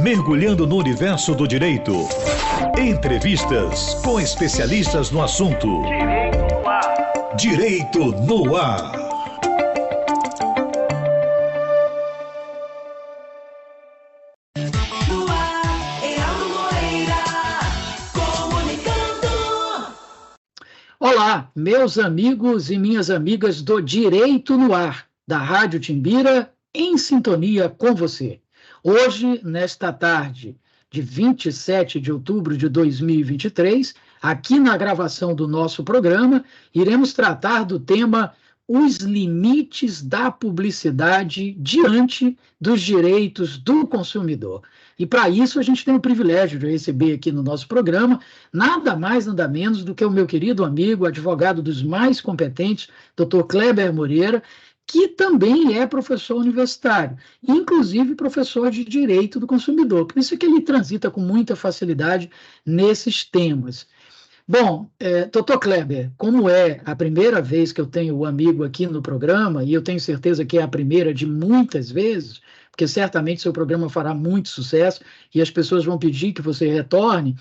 Mergulhando no universo do direito. Entrevistas com especialistas no assunto. Direito no ar. Olá, meus amigos e minhas amigas do Direito no Ar, da Rádio Timbira, em sintonia com você. Hoje, nesta tarde de 27 de outubro de 2023, aqui na gravação do nosso programa, iremos tratar do tema Os limites da publicidade diante dos direitos do consumidor. E para isso a gente tem o privilégio de receber aqui no nosso programa nada mais, nada menos do que o meu querido amigo, advogado dos mais competentes, Dr. Kleber Moreira, que também é professor universitário, inclusive professor de Direito do Consumidor. Por isso que ele transita com muita facilidade nesses temas. Bom, doutor Kleber, como é a primeira vez que eu tenho o amigo aqui no programa, e eu tenho certeza que é a primeira de muitas vezes, porque certamente seu programa fará muito sucesso e as pessoas vão pedir que você retorne,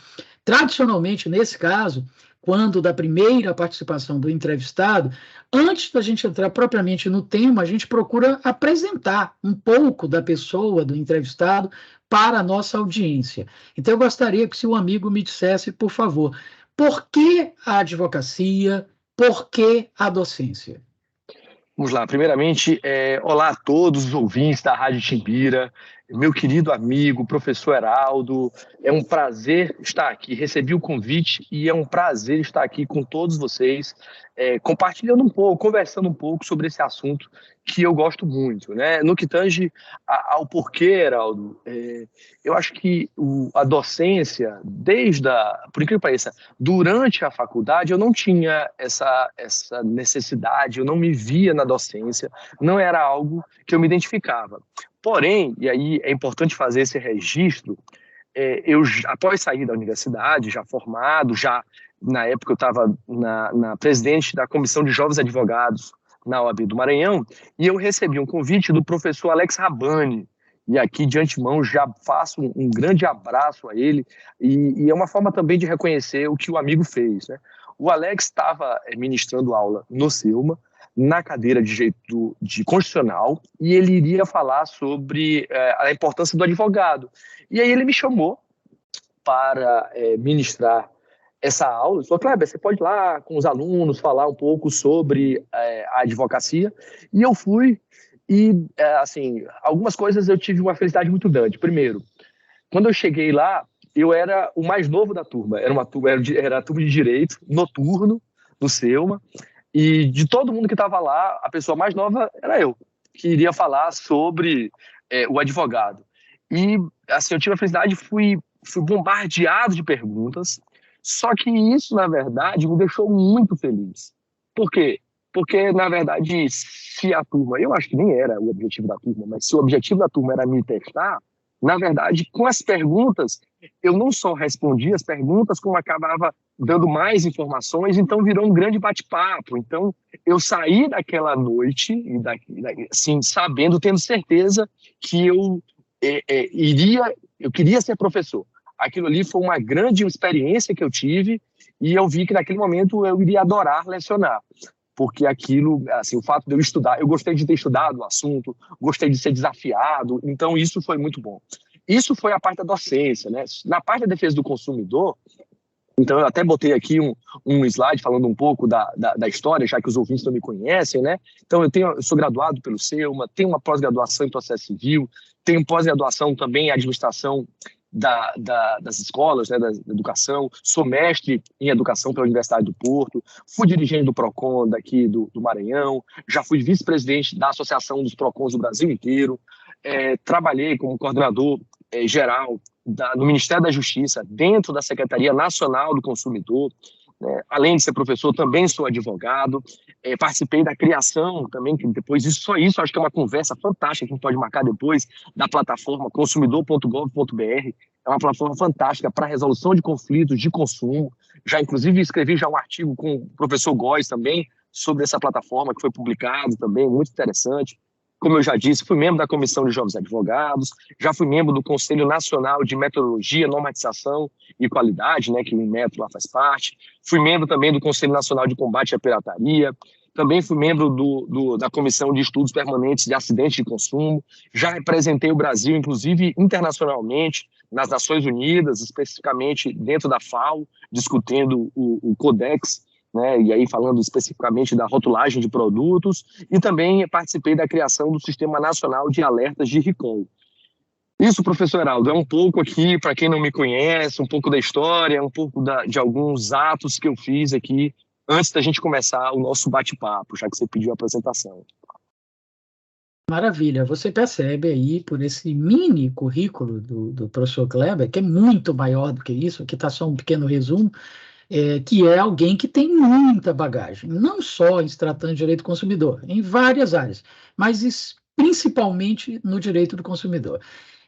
tradicionalmente, nesse caso, quando da primeira participação do entrevistado, antes da gente entrar propriamente no tema, a gente procura apresentar um pouco da pessoa do entrevistado para a nossa audiência. Então, eu gostaria que se o amigo me dissesse, por favor, por que a advocacia, por que a docência? Vamos lá, primeiramente, olá a todos os ouvintes da Rádio Timbira, meu querido amigo, professor Heraldo, é um prazer estar aqui, recebi o convite e é um prazer estar aqui com todos vocês, compartilhando um pouco, conversando um pouco sobre esse assunto que eu gosto muito, né? No que tange ao porquê, Heraldo, eu acho que a docência, por incrível que pareça, durante a faculdade eu não tinha essa necessidade, eu não me via na docência, não era algo que eu me identificava. Porém, e aí é importante fazer esse registro, eu, após sair da universidade, já formado, na época eu estava na presidente da Comissão de Jovens Advogados na OAB do Maranhão, e eu recebi um convite do professor Alex Rabani, e aqui de antemão já faço um grande abraço a ele, e é uma forma também de reconhecer o que o amigo fez, né? O Alex estava ministrando aula no Selma, na cadeira de Direito Constitucional, e ele iria falar sobre a importância do advogado. E aí ele me chamou para ministrar essa aula. Ele falou: Kleber, você pode ir lá com os alunos falar um pouco sobre a advocacia. E eu fui, e assim, algumas coisas eu tive uma felicidade muito grande. Primeiro, quando eu cheguei lá, eu era o mais novo da turma, era a turma de Direito, noturno, no Selma, e de todo mundo que estava lá, a pessoa mais nova era eu, que iria falar sobre o advogado. E assim, eu tive a felicidade, fui bombardeado de perguntas, só que isso, na verdade, me deixou muito feliz. Por quê? Porque, na verdade, se a turma, eu acho que nem era o objetivo da turma, mas se o objetivo da turma era me testar, na verdade, com as perguntas, eu não só respondia as perguntas, como acabava dando mais informações, então virou um grande bate-papo. Então, eu saí daquela noite, assim, sabendo, tendo certeza que eu queria ser professor. Aquilo ali foi uma grande experiência que eu tive, e eu vi que naquele momento eu iria adorar lecionar. Porque aquilo, assim, o fato de eu estudar, eu gostei de ter estudado o assunto, gostei de ser desafiado, então isso foi muito bom. Isso foi a parte da docência, né? Na parte da defesa do consumidor, então eu até botei aqui um slide falando um pouco da história, já que os ouvintes não me conhecem, né? Então eu sou graduado pelo Selma, tenho uma pós-graduação em processo civil, tenho pós-graduação também em administração das escolas, né, da educação, sou mestre em educação pela Universidade do Porto, fui dirigente do PROCON daqui do Maranhão, já fui vice-presidente da Associação dos PROCONs do Brasil inteiro, trabalhei como coordenador geral no Ministério da Justiça, dentro da Secretaria Nacional do Consumidor, né? Além de ser professor, também sou advogado, participei da criação também, que depois só isso acho que é uma conversa fantástica que a gente pode marcar depois, da plataforma consumidor.gov.br, é uma plataforma fantástica para resolução de conflitos de consumo, já inclusive escrevi um artigo com o professor Góes também, sobre essa plataforma que foi publicado também, muito interessante. como eu já disse, fui membro da Comissão de Jovens Advogados, já fui membro do Conselho Nacional de Metodologia, Normatização e Qualidade, né, que o INMET lá faz parte. Fui membro também do Conselho Nacional de Combate à Pirataria. Também fui membro da Comissão de Estudos Permanentes de Acidentes de Consumo. Já representei o Brasil, inclusive internacionalmente, nas Nações Unidas, especificamente dentro da FAO, discutindo o Codex, né, e aí falando especificamente da rotulagem de produtos, e também participei da criação do Sistema Nacional de Alertas de Recall. Isso, professor Heraldo, é um pouco aqui, para quem não me conhece, um pouco da história, um pouco de alguns atos que eu fiz aqui antes da gente começar o nosso bate-papo, já que você pediu a apresentação. Maravilha. Você percebe aí, por esse mini currículo do professor Kleber, que é muito maior do que isso, aqui está só um pequeno resumo, que é alguém que tem muita bagagem, não só em se tratando de direito do consumidor, em várias áreas, mas principalmente no direito do consumidor.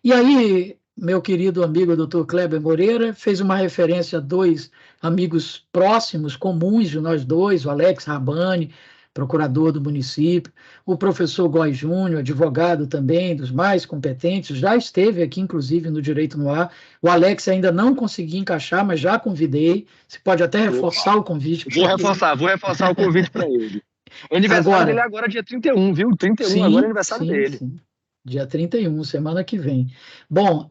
E aí, meu querido amigo Dr. Kleber Moreira fez uma referência a dois amigos próximos, comuns de nós dois, o Alex Rabani, procurador do município, o professor Góes Júnior, advogado também, dos mais competentes, já esteve aqui, inclusive, no Direito no Ar. O Alex ainda não consegui encaixar, mas já convidei. Você pode até reforçar o convite. Vou reforçar o convite para ele. O aniversário dele é agora dia 31, viu? 31 sim, agora é aniversário dele. Sim. Dia 31, semana que vem. Bom,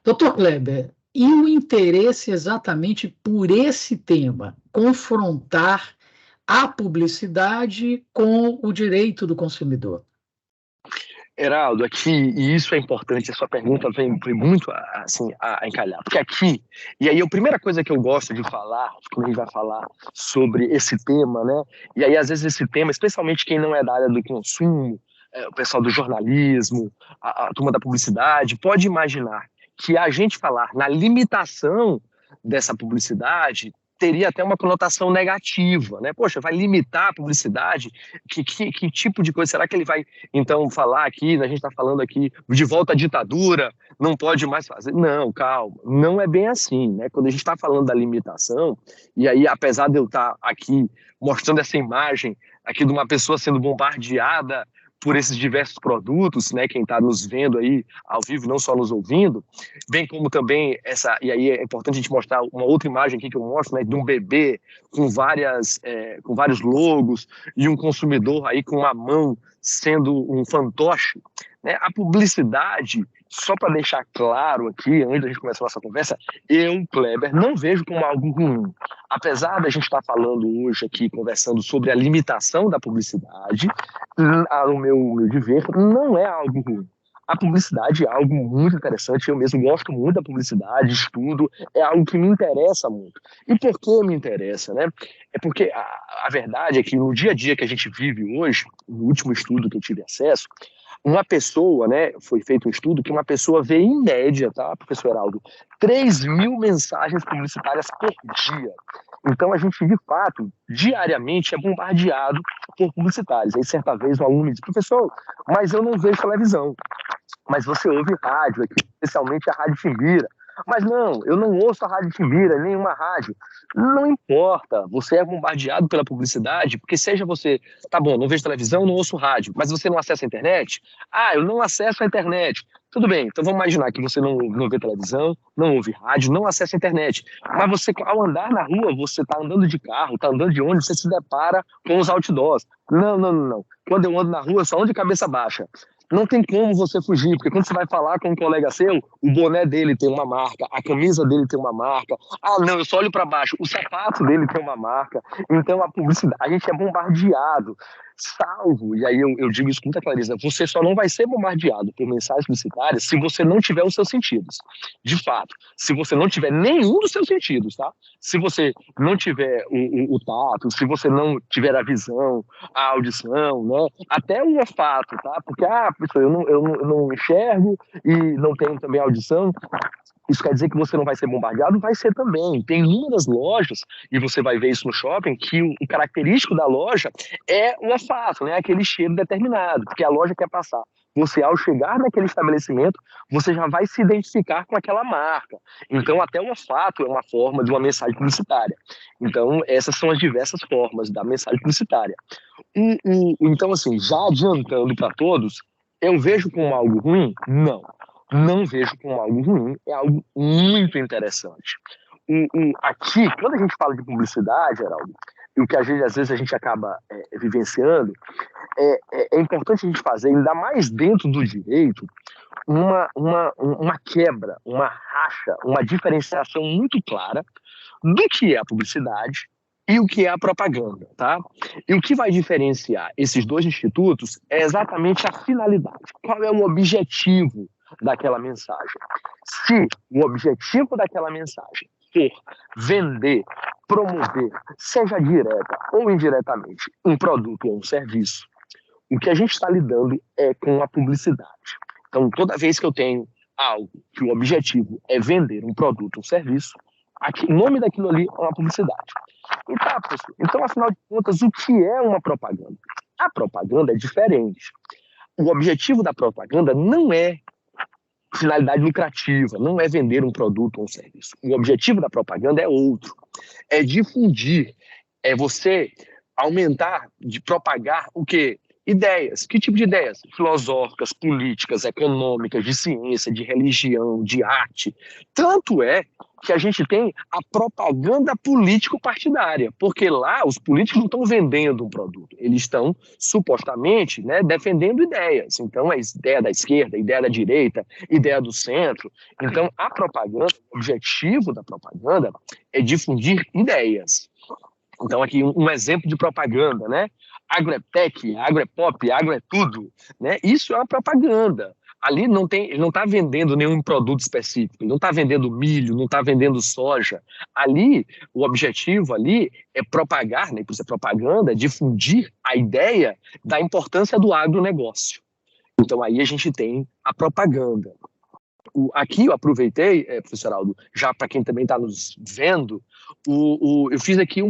doutor Kleber, e o interesse exatamente por esse tema, confrontar a publicidade com o direito do consumidor? Heraldo, aqui, e isso é importante, a sua pergunta vem muito assim, a encalhar, porque aqui, e aí a primeira coisa que eu gosto de falar, quando a gente vai falar sobre esse tema, né, e aí às vezes esse tema, especialmente quem não é da área do consumo, o pessoal do jornalismo, a turma da publicidade, pode imaginar que a gente falar na limitação dessa publicidade teria até uma conotação negativa, né? Poxa, vai limitar a publicidade? Que tipo de coisa? Será que ele vai, então, falar aqui, a gente está falando aqui de volta à ditadura, não pode mais fazer? Não, calma, não é bem assim, né? Quando a gente está falando da limitação, e aí, apesar de eu estar aqui mostrando essa imagem aqui de uma pessoa sendo bombardeada por esses diversos produtos, né, quem está nos vendo aí ao vivo, não só nos ouvindo, bem como também e aí é importante a gente mostrar uma outra imagem aqui que eu mostro, né, de um bebê com vários logos e um consumidor aí com uma mão sendo um fantoche, né, a publicidade, só para deixar claro aqui, antes da gente começar a nossa conversa, eu, Kleber, não vejo como algo ruim. Apesar da gente estar falando hoje aqui, conversando sobre a limitação da publicidade, ao meu ver, não é algo ruim. A publicidade é algo muito interessante, eu mesmo gosto muito da publicidade, estudo, é algo que me interessa muito. E por que me interessa, né? É porque a verdade é que no dia a dia que a gente vive hoje, no último estudo que eu tive acesso, uma pessoa, né, foi feito um estudo que uma pessoa vê em média, tá, professor Heraldo, 3.000 mensagens publicitárias por dia. Então a gente, de fato, diariamente é bombardeado por publicitários. Aí certa vez um aluno me disse, professor, mas eu não vejo televisão. Mas você ouve rádio aqui, especialmente a Rádio Timbira. Mas não, eu não ouço a Rádio Timbira, nenhuma rádio. Não importa, você é bombardeado pela publicidade, porque seja você, tá bom, não vejo televisão, não ouço rádio, mas você não acessa a internet? Ah, eu não acesso a internet. Tudo bem, então vamos imaginar que você não vê televisão, não ouve rádio, não acessa a internet. Mas você, ao andar na rua, você está andando de carro, está andando de ônibus, você se depara com os outdoors. Não. Quando eu ando na rua, eu só ando de cabeça baixa. Não tem como você fugir, porque quando você vai falar com um colega seu, o boné dele tem uma marca, a camisa dele tem uma marca. Ah, não, eu só olho para baixo, o sapato dele tem uma marca. Então a publicidade, a gente é bombardeado, salvo, e aí eu digo isso com muita clareza, você só não vai ser bombardeado por mensagens publicitárias se você não tiver os seus sentidos. De fato, se você não tiver nenhum dos seus sentidos, tá? Se você não tiver o tato, se você não tiver a visão, a audição, né? Até o olfato, tá? Porque, professor, eu não enxergo e não tenho também audição. Isso quer dizer que você não vai ser bombardeado? Vai ser também. Tem inúmeras lojas, e você vai ver isso no shopping, que o característico da loja é o olfato, né? Aquele cheiro determinado, porque a loja quer passar você, ao chegar naquele estabelecimento, você já vai se identificar com aquela marca. Então, até o olfato é uma forma de uma mensagem publicitária. Então, essas são as diversas formas da mensagem publicitária. Então, assim, já adiantando para todos, eu vejo como algo ruim? Não. Não vejo como algo ruim, é algo muito interessante. Aqui, quando a gente fala de publicidade, Geraldo, e o que às vezes a gente acaba vivenciando, é importante a gente fazer, ainda mais dentro do direito, uma quebra, uma racha, uma diferenciação muito clara do que é a publicidade e o que é a propaganda, tá? E o que vai diferenciar esses dois institutos é exatamente a finalidade. Qual é o objetivo daquela mensagem? Se o objetivo daquela mensagem for vender, promover, seja direta ou indiretamente, um produto ou um serviço, o que a gente está lidando é com a publicidade. Então, toda vez que eu tenho algo que o objetivo é vender um produto ou um serviço, o nome daquilo ali é uma publicidade. E tá, pessoal. Então, afinal de contas, o que é uma propaganda? A propaganda é diferente. O objetivo da propaganda não é finalidade lucrativa, não é vender um produto ou um serviço. O objetivo da propaganda é outro. É difundir, é você aumentar, de propagar o quê? Ideias. Que tipo de ideias? Filosóficas, políticas, econômicas, de ciência, de religião, de arte. Tanto é que a gente tem a propaganda político-partidária, porque lá os políticos não estão vendendo um produto, eles estão, supostamente, né, defendendo ideias. Então, a ideia da esquerda, a ideia da direita, a ideia do centro. Então, a propaganda, o objetivo da propaganda é difundir ideias. Então, aqui um exemplo de propaganda, né? Agro é tech, agro é pop, agro é tudo, né? Isso é uma propaganda. Ali ele não está vendendo nenhum produto específico, ele não está vendendo milho, não está vendendo soja. Ali, o objetivo ali é propagar, né? Por isso é propaganda, difundir a ideia da importância do agronegócio. Então, aí a gente tem a propaganda. Aqui eu aproveitei, professor Aldo, já para quem também está nos vendo, eu fiz aqui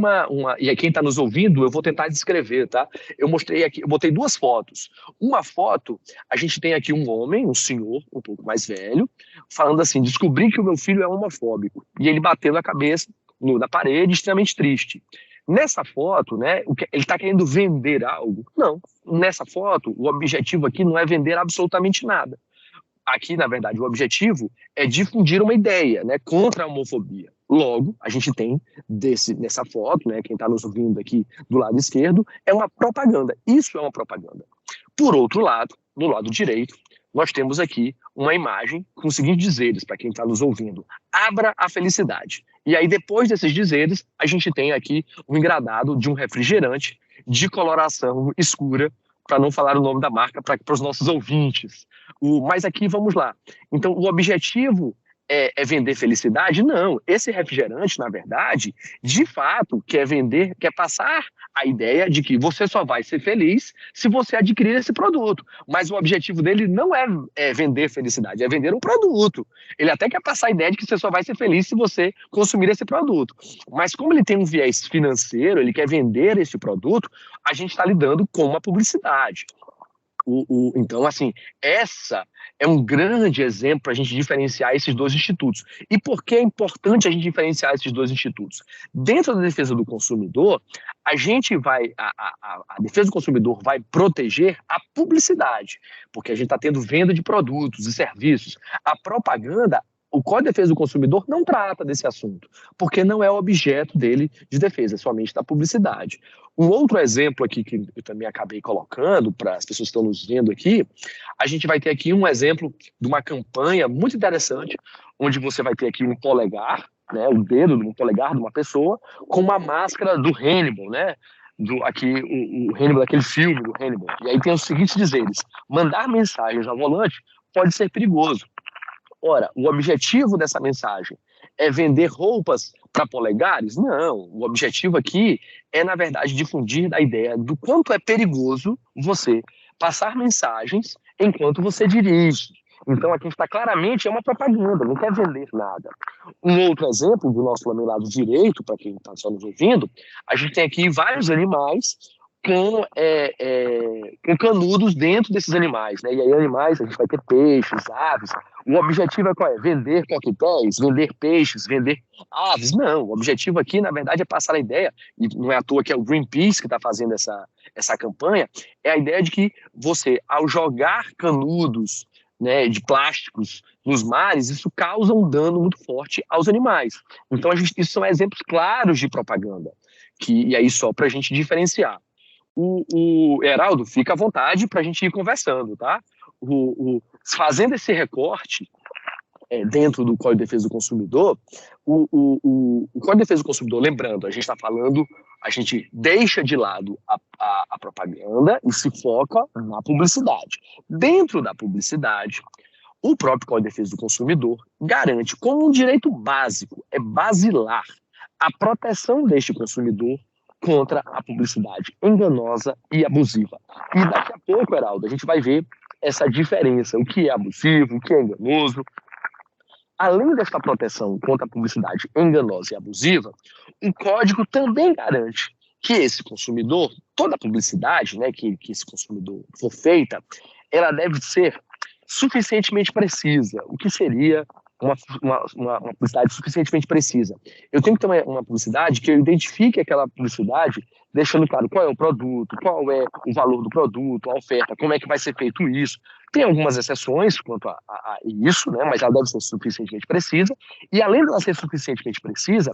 e quem está nos ouvindo, eu vou tentar descrever, tá? Eu mostrei aqui, eu botei duas fotos. Uma foto, a gente tem aqui um homem, um senhor, um pouco mais velho, falando assim: descobri que o meu filho é homofóbico. E ele bateu a cabeça na parede, extremamente triste. Nessa foto, né, ele está querendo vender algo? Não. Nessa foto, o objetivo aqui não é vender absolutamente nada. Aqui, na verdade, o objetivo é difundir uma ideia, né, contra a homofobia. Logo, a gente tem nessa foto, né, quem está nos ouvindo aqui do lado esquerdo, é uma propaganda. Isso é uma propaganda. Por outro lado, no lado direito, nós temos aqui uma imagem com os seguintes dizeres, para quem está nos ouvindo: abra a felicidade. E aí, depois desses dizeres, a gente tem aqui um engradado de um refrigerante de coloração escura, para não falar o nome da marca para os nossos ouvintes. Mas aqui, vamos lá. Então, o objetivo é vender felicidade? Não. Esse refrigerante, na verdade, de fato, quer passar a ideia de que você só vai ser feliz se você adquirir esse produto. Mas o objetivo dele não é vender felicidade, é vender um produto. Ele até quer passar a ideia de que você só vai ser feliz se você consumir esse produto. Mas como ele tem um viés financeiro, ele quer vender esse produto, a gente está lidando com uma publicidade. Então, assim, essa é um grande exemplo para a gente diferenciar esses dois institutos. E por que é importante a gente diferenciar esses dois institutos? Dentro da defesa do consumidor, a defesa do consumidor vai proteger a publicidade, porque a gente está tendo venda de produtos e serviços. A propaganda, o Código de Defesa do Consumidor não trata desse assunto, porque não é o objeto dele de defesa, é somente da publicidade. Um outro exemplo aqui que eu também acabei colocando para as pessoas que estão nos vendo aqui, a gente vai ter aqui um exemplo de uma campanha muito interessante, onde você vai ter aqui um polegar, né, o dedo de um polegar de uma pessoa, com uma máscara do Hannibal, né? O Hannibal, daquele filme do Hannibal. E aí tem os seguintes dizeres: mandar mensagens ao volante pode ser perigoso. Ora, o objetivo dessa mensagem é vender roupas para polegares? Não. O objetivo aqui é, na verdade, difundir a ideia do quanto é perigoso você passar mensagens enquanto você dirige. Então, aqui está claramente, é uma propaganda, não quer vender nada. Um outro exemplo do nosso lado direito, para quem está só nos ouvindo, a gente tem aqui vários animais, com canudos dentro desses animais, né? E aí animais, a gente vai ter peixes, aves. O objetivo é qual é? Vender coquetéis, vender peixes, vender aves? Não, o objetivo aqui, na verdade, é passar a ideia, e não é à toa que é o Greenpeace que está fazendo essa campanha, é a ideia de que você, ao jogar canudos, né, de plásticos nos mares, isso causa um dano muito forte aos animais. Então, isso são exemplos claros de propaganda, e aí só para a gente diferenciar. O Heraldo, fica à vontade para a gente ir conversando, tá? Fazendo esse recorte dentro do Código de Defesa do Consumidor, o Código de Defesa do Consumidor, lembrando, a gente está falando, a gente deixa de lado a propaganda e se foca na publicidade. Dentro da publicidade, o próprio Código de Defesa do Consumidor garante como um direito básico, basilar, a proteção deste consumidor contra a publicidade enganosa e abusiva. E daqui a pouco, Heraldo, a gente vai ver essa diferença, o que é abusivo, o que é enganoso. Além desta proteção contra a publicidade enganosa e abusiva, o Código também garante que esse consumidor, toda a publicidade, né, que esse consumidor for feita, ela deve ser suficientemente precisa. O que seria uma publicidade suficientemente precisa? Eu tenho que ter uma publicidade que eu identifique aquela publicidade, deixando claro qual é o produto, qual é o valor do produto, a oferta, como é que vai ser feito isso. Tem algumas exceções quanto a isso, né, mas ela deve ser suficientemente precisa. E além de ela ser suficientemente precisa,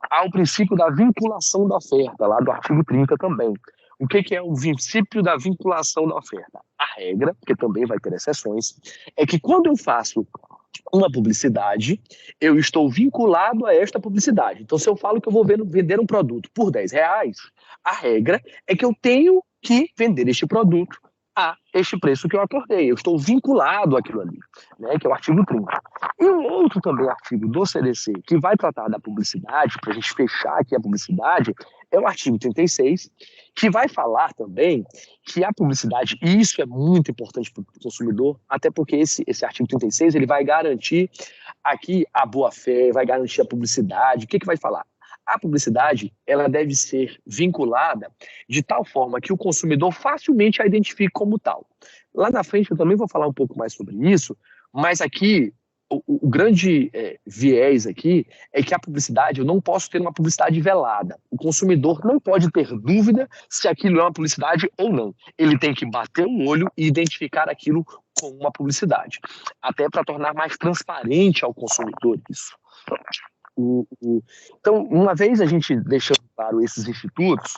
há o princípio da vinculação da oferta, lá do artigo 30 também. O que é o princípio da vinculação da oferta? A regra, que também vai ter exceções, é que quando eu faço uma publicidade, eu estou vinculado a esta publicidade. Então, se eu falo que eu vou vender um produto por R$10, a regra é que eu tenho que vender este produto a este preço que eu acordei. Eu estou vinculado àquilo ali, né, que é o artigo 30. E um outro também artigo do CDC que vai tratar da publicidade, para a gente fechar aqui a publicidade, é o artigo 36, que vai falar também que a publicidade, e isso é muito importante para o consumidor, até porque esse artigo 36 ele vai garantir aqui a boa-fé, vai garantir a publicidade. O que vai falar? A publicidade ela deve ser vinculada de tal forma que o consumidor facilmente a identifique como tal. Lá na frente eu também vou falar um pouco mais sobre isso, mas aqui o grande viés aqui é que a publicidade, eu não posso ter uma publicidade velada. O consumidor não pode ter dúvida se aquilo é uma publicidade ou não. Ele tem que bater o olho e identificar aquilo como uma publicidade, até para tornar mais transparente ao consumidor isso. Então, uma vez a gente deixando claro esses institutos,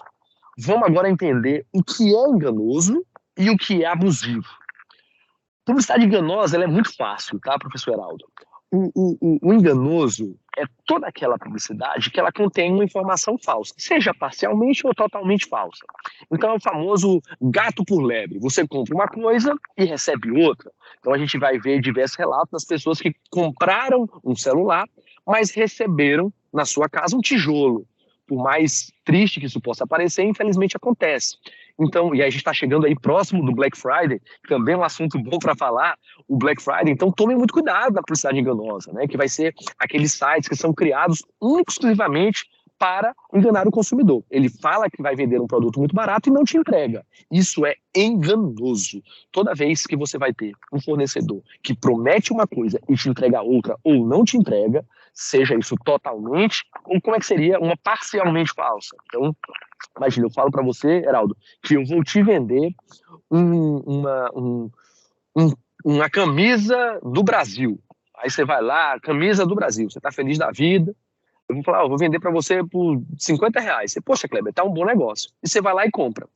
vamos agora entender o que é enganoso e o que é abusivo. Publicidade enganosa ela é muito fácil, tá, professor Heraldo? O enganoso é toda aquela publicidade que ela contém uma informação falsa, seja parcialmente ou totalmente falsa. Então é o famoso gato por lebre. Você compra uma coisa e recebe outra. Então a gente vai ver diversos relatos das pessoas que compraram um celular, mas receberam na sua casa um tijolo. Por mais triste que isso possa parecer, infelizmente acontece. Então, e aí a gente está chegando aí próximo do Black Friday, também é um assunto bom para falar, o Black Friday. Então tomem muito cuidado na publicidade enganosa, né? Que vai ser aqueles sites que são criados exclusivamente para enganar o consumidor. Ele fala que vai vender um produto muito barato e não te entrega. Isso é enganoso. Toda vez que você vai ter um fornecedor que promete uma coisa e te entrega outra ou não te entrega, seja isso totalmente, ou como é que seria uma parcialmente falsa. Então, imagina, eu falo para você, Heraldo, que eu vou te vender uma camisa do Brasil. Aí você vai lá, camisa do Brasil, você está feliz da vida. Eu vou falar, eu vou vender para você por R$50. Você, poxa, Kleber, tá um bom negócio. E você vai lá e compra.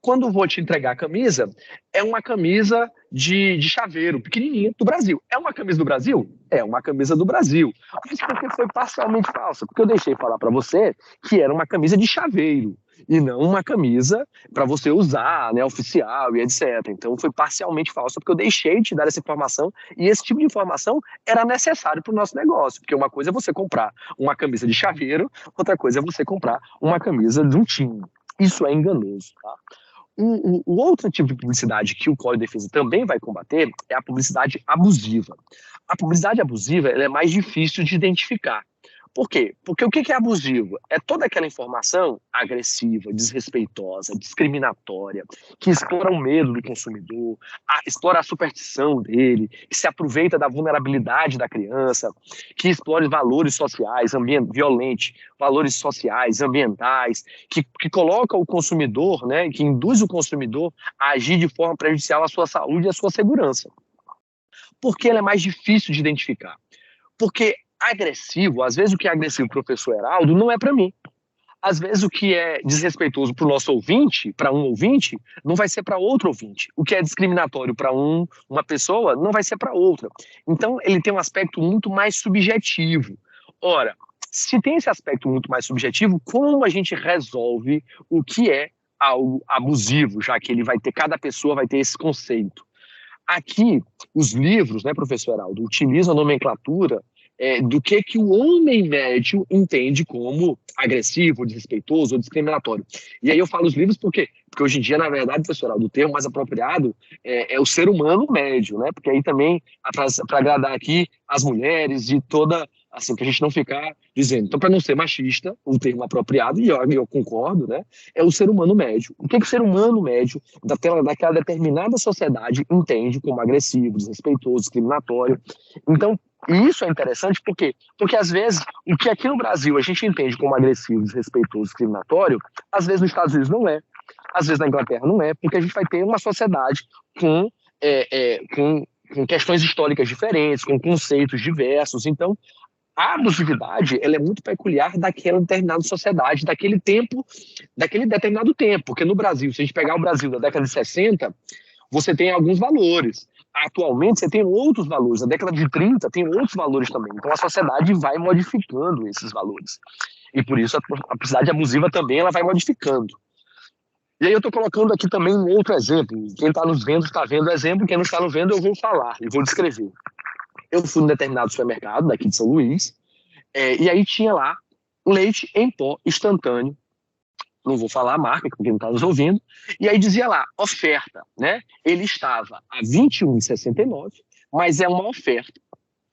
Quando eu vou te entregar a camisa, é uma camisa de chaveiro, pequenininha, do Brasil. É uma camisa do Brasil? É uma camisa do Brasil. Mas porque foi parcialmente falsa? Porque eu deixei falar para você que era uma camisa de chaveiro e não uma camisa para você usar, né, oficial e etc. Então foi parcialmente falsa porque eu deixei de te dar essa informação e esse tipo de informação era necessário para o nosso negócio, porque uma coisa é você comprar uma camisa de chaveiro, outra coisa é você comprar uma camisa de um time. Isso é enganoso, tá? O outro tipo de publicidade que o Código de Defesa também vai combater é a publicidade abusiva. A publicidade abusiva ela é mais difícil de identificar, Por quê? Porque o que é abusivo? É toda aquela informação agressiva, desrespeitosa, discriminatória, que explora o medo do consumidor, explora a superstição dele, que se aproveita da vulnerabilidade da criança, que explora valores sociais, violentos, valores sociais, ambientais, que coloca o consumidor, né, que induz o consumidor a agir de forma prejudicial à sua saúde e à sua segurança. Por que ela é mais difícil de identificar? Porque agressivo, às vezes o que é agressivo para o professor Heraldo não é para mim. Às vezes o que é desrespeitoso para o nosso ouvinte, para um ouvinte, não vai ser para outro ouvinte. O que é discriminatório para uma pessoa não vai ser para outra. Então ele tem um aspecto muito mais subjetivo. Ora, se tem esse aspecto muito mais subjetivo, como a gente resolve o que é algo abusivo, já que cada pessoa vai ter esse conceito? Aqui, os livros, né, professor Heraldo, utilizam a nomenclatura do que o homem médio entende como agressivo, desrespeitoso ou discriminatório. E aí eu falo os livros por quê? Porque hoje em dia, na verdade, professor Heraldo, o termo mais apropriado é o ser humano médio, né? Porque aí também, para agradar aqui as mulheres e toda, assim, para a gente não ficar dizendo. Então, para não ser machista, o termo apropriado, e eu concordo, né? É o ser humano médio. O que o ser humano médio daquela determinada sociedade entende como agressivo, desrespeitoso, discriminatório. Então, e isso é interessante por quê? Porque, às vezes, o que aqui no Brasil a gente entende como agressivo, desrespeitoso, discriminatório, às vezes nos Estados Unidos não é, às vezes na Inglaterra não é, porque a gente vai ter uma sociedade com questões históricas diferentes, com conceitos diversos. Então, a abusividade ela é muito peculiar daquela determinada sociedade, daquele determinado tempo. Porque no Brasil, se a gente pegar o Brasil da década de 60, você tem alguns valores. Atualmente, você tem outros valores. Na década de 30, tem outros valores também. Então, a sociedade vai modificando esses valores. E, por isso, a publicidade abusiva também ela vai modificando. E aí eu estou colocando aqui também um outro exemplo. Quem está nos vendo está vendo o exemplo. Quem não está nos vendo, eu vou falar e vou descrever. Eu fui num determinado supermercado daqui de São Luís, e aí tinha lá leite em pó instantâneo. Não vou falar a marca, porque não está nos ouvindo. E aí dizia lá, oferta, né? Ele estava a R$ 21,69, mas é uma oferta.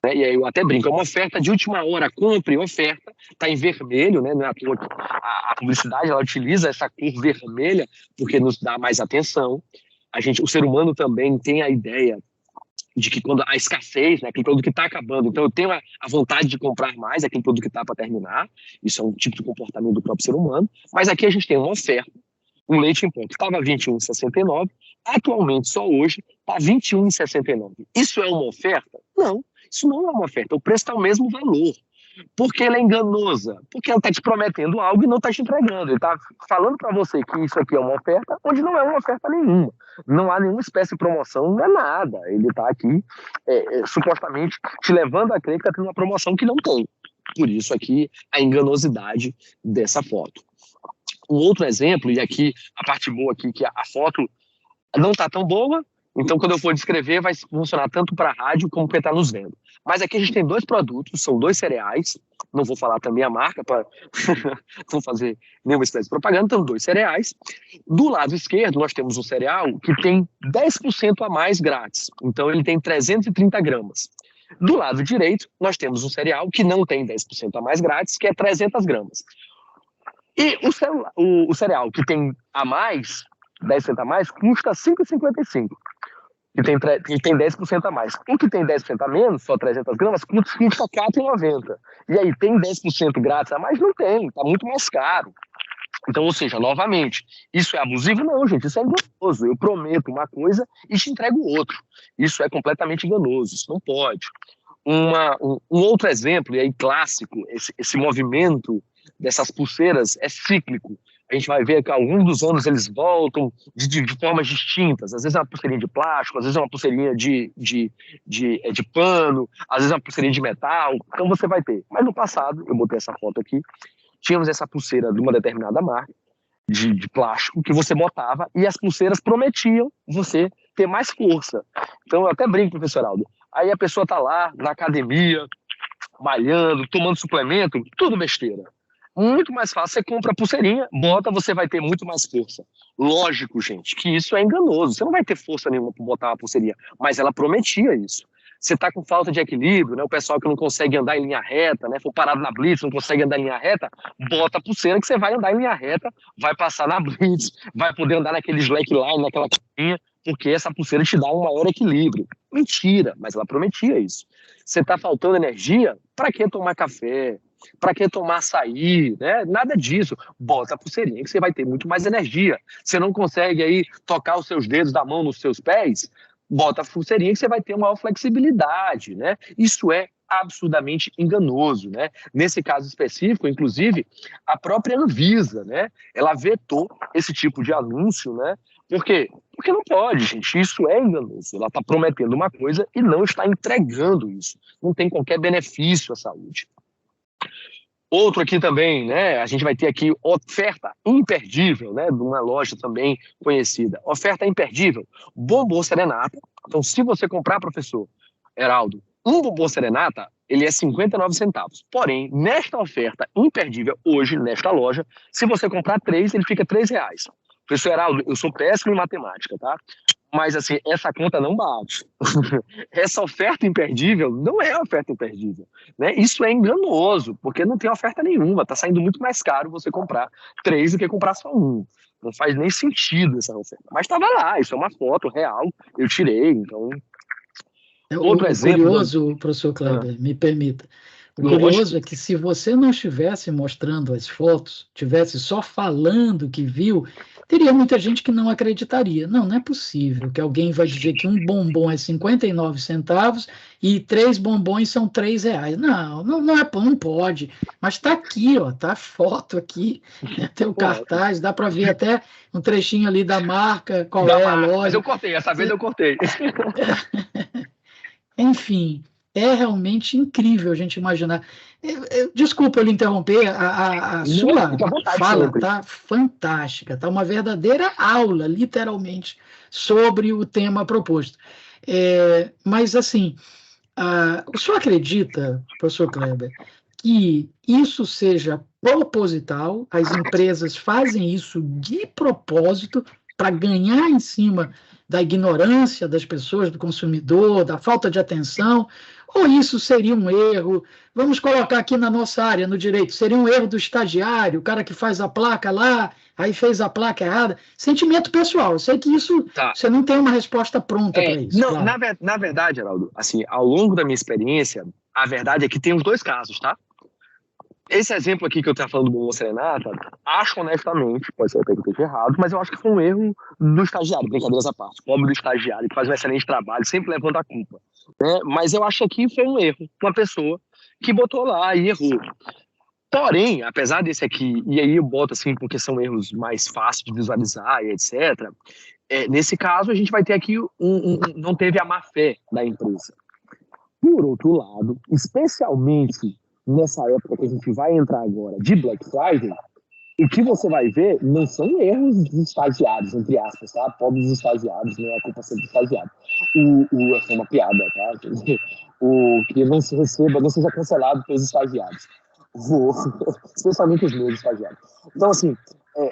Né? E aí eu até brinco, é uma oferta de última hora, compre, oferta, está em vermelho, né? Não é à toa que a publicidade ela utiliza essa cor vermelha porque nos dá mais atenção. O ser humano também tem a ideia de que quando a escassez, né, aquele produto que está acabando, então eu tenho a vontade de comprar mais aquele produto que está para terminar, isso é um tipo de comportamento do próprio ser humano, mas aqui a gente tem uma oferta, um leite em pó que estava R$ 21,69, atualmente, só hoje, está R$ 21,69. Isso é uma oferta? Não, isso não é uma oferta, o preço está o mesmo valor. Por que ela é enganosa? Porque ela está te prometendo algo e não está te entregando. Ele está falando para você que isso aqui é uma oferta, onde não é uma oferta nenhuma. Não há nenhuma espécie de promoção, não é nada. Ele está aqui, supostamente, te levando a crer que está tendo uma promoção que não tem. Por isso aqui a enganosidade dessa foto. Um outro exemplo, e aqui a parte boa aqui, que a foto não está tão boa, então quando eu for descrever vai funcionar tanto para a rádio como para quem está nos vendo. Mas aqui a gente tem dois produtos, são dois cereais, não vou falar também a marca para não fazer nenhuma espécie de propaganda, então dois cereais. Do lado esquerdo nós temos um cereal que tem 10% a mais grátis, então ele tem 330 gramas. Do lado direito nós temos um cereal que não tem 10% a mais grátis, que é 300 gramas. E o cereal que tem a mais, 10% a mais, custa R$ 5,55. E tem 10% a mais. O que tem 10% a menos, só 300 gramas, custa R$ 4,90. E aí, tem 10% grátis a mais? Não tem, está muito mais caro. Então, ou seja, novamente, isso é abusivo? Não, gente, isso é enganoso. Eu prometo uma coisa e te entrego outra. Isso é completamente enganoso, isso não pode. Um outro exemplo, e aí clássico, esse movimento dessas pulseiras é cíclico. A gente vai ver que ao longo dos anos eles voltam de formas distintas. Às vezes é uma pulseirinha de plástico, às vezes é uma pulseirinha de pano, às vezes é uma pulseirinha de metal. Então você vai ter. Mas no passado, eu botei essa foto aqui, tínhamos essa pulseira de uma determinada marca de plástico que você botava e as pulseiras prometiam você ter mais força. Então eu até brinco, professor Aldo. Aí a pessoa está lá na academia, malhando, tomando suplemento, tudo besteira. Muito mais fácil, você compra a pulseirinha, bota, você vai ter muito mais força. Lógico, gente, que isso é enganoso. Você não vai ter força nenhuma para botar uma pulseirinha, mas ela prometia isso. você está com falta de equilíbrio, né? O pessoal que não consegue andar em linha reta, né? For parado na blitz, não consegue andar em linha reta, bota a pulseira que você vai andar em linha reta, vai passar na blitz, vai poder andar naquele slackline, naquela caminha, porque essa pulseira te dá um maior equilíbrio. Mentira, mas ela prometia isso. Você está faltando energia? Para que tomar café? Para que tomar açaí? Né? Nada disso. Bota a pulseirinha que você vai ter muito mais energia. Você não consegue aí tocar os seus dedos da mão nos seus pés? Bota a pulseirinha que você vai ter maior flexibilidade. Né? Isso é absurdamente enganoso, né? Nesse caso específico, inclusive, a própria Anvisa, né? Ela vetou esse tipo de anúncio, né? Por quê? Porque não pode, gente. Isso é enganoso. Ela está prometendo uma coisa e não está entregando isso. Não tem qualquer benefício à saúde. Outro aqui também, né? A gente vai ter aqui oferta imperdível, né? De uma loja também conhecida. Oferta imperdível. Bombom Serenata. Então, se você comprar, professor Heraldo, um bombom Serenata, ele é 59 centavos. Porém, nesta oferta imperdível, hoje, nesta loja, se você comprar 3, ele fica R$3. Professor Heraldo, eu sou péssimo em matemática, tá? Mas, assim, essa conta não bate. Essa oferta imperdível não é oferta imperdível, né? Isso é enganoso, porque não tem oferta nenhuma. Está saindo muito mais caro você comprar 3 do que comprar só um. Não faz nem sentido essa oferta. Mas estava lá, isso é uma foto real, eu tirei, então... Outro exemplo... Curioso, professor Kleber, me permita. O curioso é que se você não estivesse mostrando as fotos, estivesse só falando que viu, teria muita gente que não acreditaria. Não, não é possível que alguém vai dizer que um bombom é 59 centavos e 3 bombons são R$3. Não, não pode. Mas está aqui, ó, tá a foto aqui, tem o cartaz, dá para ver até um trechinho ali da marca, qual é a loja. Mas eu cortei, essa vez eu cortei. Enfim, é realmente incrível a gente imaginar. Desculpa eu lhe interromper, a sua fala está fantástica, está uma verdadeira aula, literalmente, sobre o tema proposto. Mas, assim, o senhor acredita, professor Kleber, que isso seja proposital, as empresas fazem isso de propósito para ganhar em cima da ignorância das pessoas, do consumidor, da falta de atenção, ou isso seria um erro? Vamos colocar aqui na nossa área, no direito, seria um erro do estagiário, o cara que faz a placa lá, aí fez a placa errada. Sentimento pessoal, eu sei que isso, você não tem uma resposta pronta para isso. Não, claro. na verdade, Heraldo, assim, ao longo da minha experiência, a verdade é que tem os dois casos, tá? Esse exemplo aqui que eu estava falando do bombom Serenata, acho honestamente, pode ser até que eu esteja errado, mas eu acho que foi um erro do estagiário, brincadeiras à parte. Pobre do estagiário, que faz um excelente trabalho, sempre levanta a culpa. Né? Mas eu acho que foi um erro, uma pessoa que botou lá e errou. Porém, apesar desse aqui, e aí eu boto assim porque são erros mais fáceis de visualizar e etc., nesse caso a gente vai ter aqui, não teve a má-fé da empresa. Por outro lado, especialmente nessa época que a gente vai entrar agora de Black Friday, o que você vai ver não são erros dos estagiários, entre aspas, tá? Pobres estagiários, não é a culpa sempre do estagiário. É uma piada, tá? O que não se receba, não seja cancelado pelos estagiários. Especialmente os meus estagiários. Então, assim,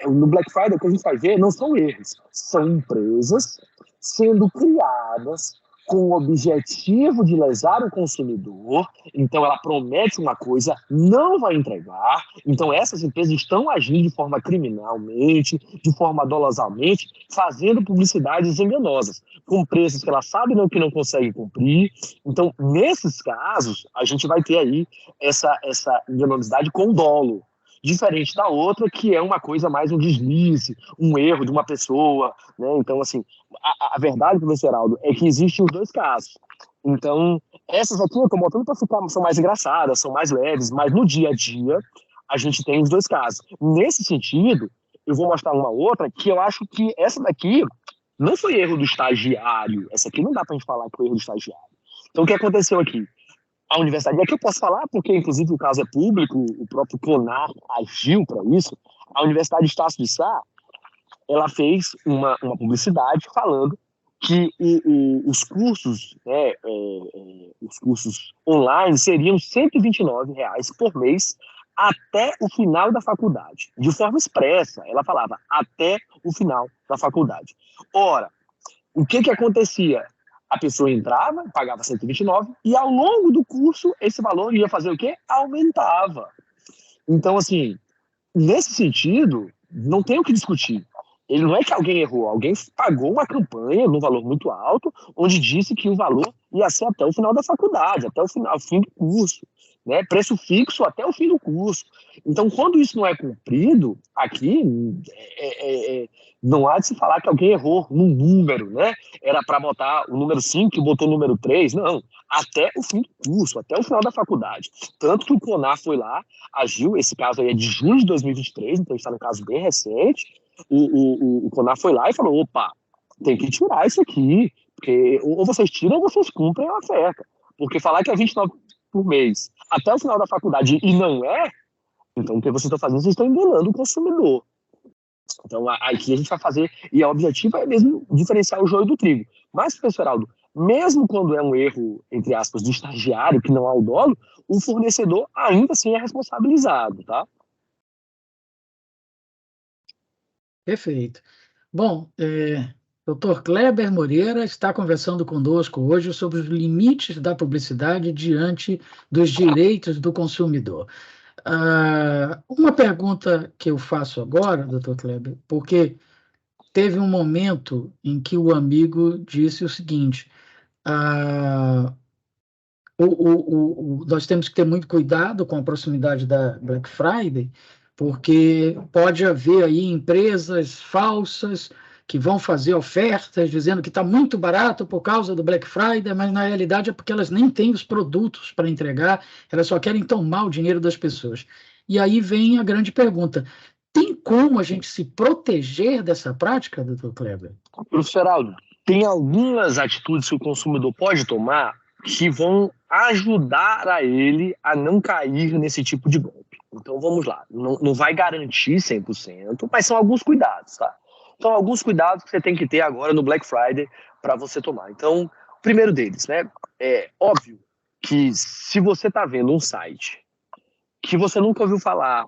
no Black Friday o que a gente vai ver não são erros, são empresas sendo criadas com o objetivo de lesar o consumidor. Então ela promete uma coisa, não vai entregar. Então essas empresas estão agindo de forma criminalmente, de forma dolosamente, fazendo publicidades enganosas, com preços que elas sabem que não conseguem cumprir. Então, nesses casos, a gente vai ter aí essa enganosidade com dolo. Diferente da outra, que é uma coisa mais um deslize, um erro de uma pessoa, né? Então, assim, a verdade, professor Heraldo, é que existem os dois casos. Então, essas aqui eu estou botando para ficar, são mais engraçadas, são mais leves, mas no dia a dia a gente tem os dois casos. Nesse sentido, eu vou mostrar uma outra que eu acho que essa daqui não foi erro do estagiário. Essa aqui não dá para a gente falar que foi erro do estagiário. Então, o que aconteceu aqui? A universidade, aqui eu posso falar porque, inclusive, o caso é público, o próprio CONAR agiu para isso. A Universidade de Estácio de Sá, ela fez uma publicidade falando que os cursos, os cursos online seriam R$ 129 por mês até o final da faculdade. De forma expressa, ela falava até o final da faculdade. Ora, o que acontecia? A pessoa entrava, pagava 129, e ao longo do curso, esse valor ia fazer o quê? Aumentava. Então, assim, nesse sentido, não tem o que discutir. Ele não é que alguém errou, alguém pagou uma campanha num valor muito alto, onde disse que o valor ia ser até o final da faculdade, até o fim do curso, né? Preço fixo até o fim do curso. Então, quando isso não é cumprido, aqui não há de se falar que alguém errou num número, né? Era para botar o número 5 e botou o número 3, não. Até o fim do curso, até o final da faculdade. Tanto que o CONAR foi lá, agiu, esse caso aí é de junho de 2023, então está num caso bem recente. O CONAR foi lá e falou, opa, tem que tirar isso aqui, porque ou vocês tiram ou vocês cumprem a oferta. Porque falar que é 29 por mês até o final da faculdade e não é, então o que vocês estão fazendo, vocês estão enganando o consumidor. Então aqui a gente vai fazer, e o objetivo é mesmo diferenciar o joio do trigo. Mas, professor Heraldo, mesmo quando é um erro, entre aspas, do estagiário, que não há o dolo, o fornecedor ainda assim é responsabilizado, tá? Perfeito. Bom, Dr. Kleber Moreira está conversando conosco hoje sobre os limites da publicidade diante dos direitos do consumidor. Uma pergunta que eu faço agora, Dr. Kleber, porque teve um momento em que o amigo disse o seguinte: nós temos que ter muito cuidado com a proximidade da Black Friday, porque pode haver aí empresas falsas que vão fazer ofertas dizendo que está muito barato por causa do Black Friday, mas na realidade é porque elas nem têm os produtos para entregar, elas só querem tomar o dinheiro das pessoas. E aí vem a grande pergunta: tem como a gente se proteger dessa prática, doutor Kleber? Professor Heraldo, tem algumas atitudes que o consumidor pode tomar que vão ajudar a ele a não cair nesse tipo de golpe. Então vamos lá, não vai garantir 100%, mas são alguns cuidados, tá? Então alguns cuidados que você tem que ter agora no Black Friday para você tomar. Então, o primeiro deles, né? É óbvio que se você está vendo um site que você nunca ouviu falar,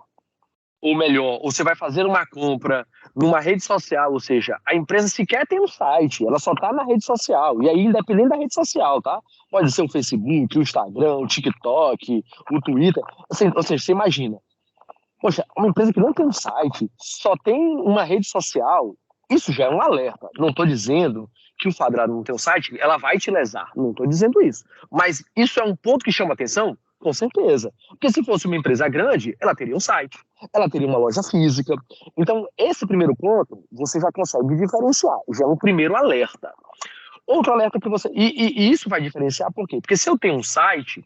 ou melhor, ou você vai fazer uma compra numa rede social, ou seja, a empresa sequer tem um site, ela só está na rede social, e aí independente da rede social, tá? Pode ser o Facebook, o Instagram, o TikTok, o Twitter, ou seja, você imagina, poxa, uma empresa que não tem um site, só tem uma rede social, isso já é um alerta. Não estou dizendo que o Fadrado não tem um site, ela vai te lesar, não estou dizendo isso, mas isso é um ponto que chama atenção? Com certeza. Porque se fosse uma empresa grande, ela teria um site, ela teria uma loja física. Então, esse primeiro ponto, você já consegue diferenciar. Já é um primeiro alerta. Outro alerta que você... E isso vai diferenciar por quê? Porque se eu tenho um site,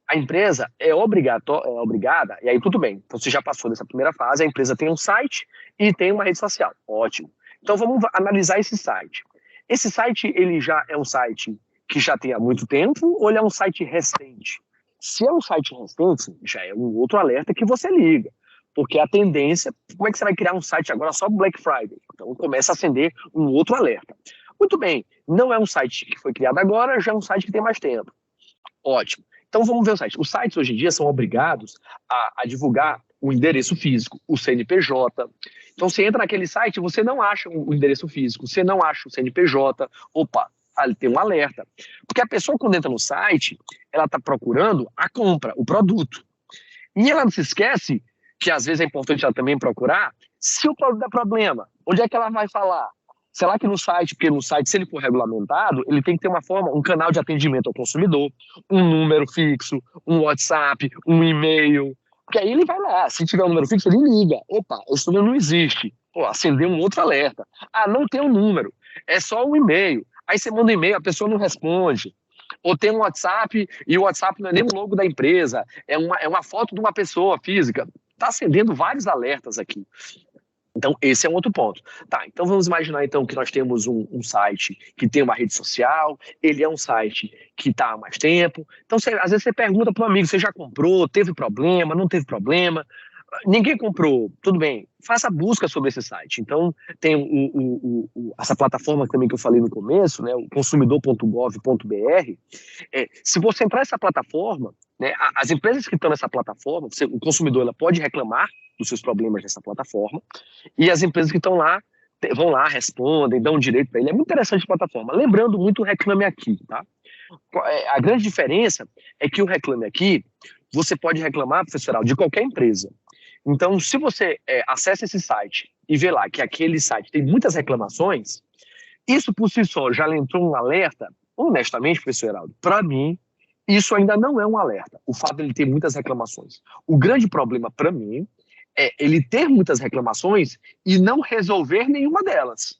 a empresa é obrigada, e aí tudo bem. Então, você já passou dessa primeira fase, a empresa tem um site e tem uma rede social. Ótimo. Então, vamos analisar esse site. Esse site, ele já é um site que já tem há muito tempo ou ele é um site recente? Se é um site recente, já é um outro alerta que você liga. Porque a tendência, como é que você vai criar um site agora só Black Friday? Então começa a acender um outro alerta. Muito bem, não é um site que foi criado agora, já é um site que tem mais tempo. Ótimo. Então vamos ver o site. Os sites hoje em dia são obrigados a divulgar o endereço físico, o CNPJ. Então você entra naquele site, você não acha o endereço físico, você não acha o CNPJ. Opa, ali tem um alerta. Porque a pessoa, quando entra no site, ela está procurando a compra, o produto. E ela não se esquece que, às vezes, é importante ela também procurar se o produto der problema. Onde é que ela vai falar? Será que no site, porque no site, se ele for regulamentado, ele tem que ter uma forma, um canal de atendimento ao consumidor, um número fixo, um WhatsApp, um e-mail. Porque aí ele vai lá, se tiver um número fixo, ele liga. Opa, esse número não existe. Pô, acendeu um outro alerta. Ah, não tem um número, é só um e-mail. Aí você manda um e-mail, a pessoa não responde. Ou tem um WhatsApp e o WhatsApp não é nem o logo da empresa, é uma foto de uma pessoa física. Está acendendo vários alertas aqui. Então, esse é um outro ponto. Tá, então vamos imaginar então que nós temos um site que tem uma rede social, ele é um site que está há mais tempo. Então, às vezes você pergunta para um amigo, você já comprou, teve problema, não teve problema? Ninguém comprou, tudo bem, faça busca sobre esse site. Então, tem essa plataforma também que eu falei no começo, né, o consumidor.gov.br. Se você entrar nessa plataforma, né, as empresas que estão nessa plataforma, o consumidor ela pode reclamar dos seus problemas nessa plataforma, e as empresas que estão lá vão lá, respondem, dão direito para ele. É muito interessante a plataforma. Lembrando muito o Reclame Aqui, tá? A grande diferença é que o Reclame Aqui, você pode reclamar, professor, de qualquer empresa. Então, se você acessa esse site e vê lá que aquele site tem muitas reclamações, isso por si só já lhe entrou um alerta. Honestamente, professor Heraldo, para mim, isso ainda não é um alerta, o fato de ele ter muitas reclamações. O grande problema para mim é ele ter muitas reclamações e não resolver nenhuma delas.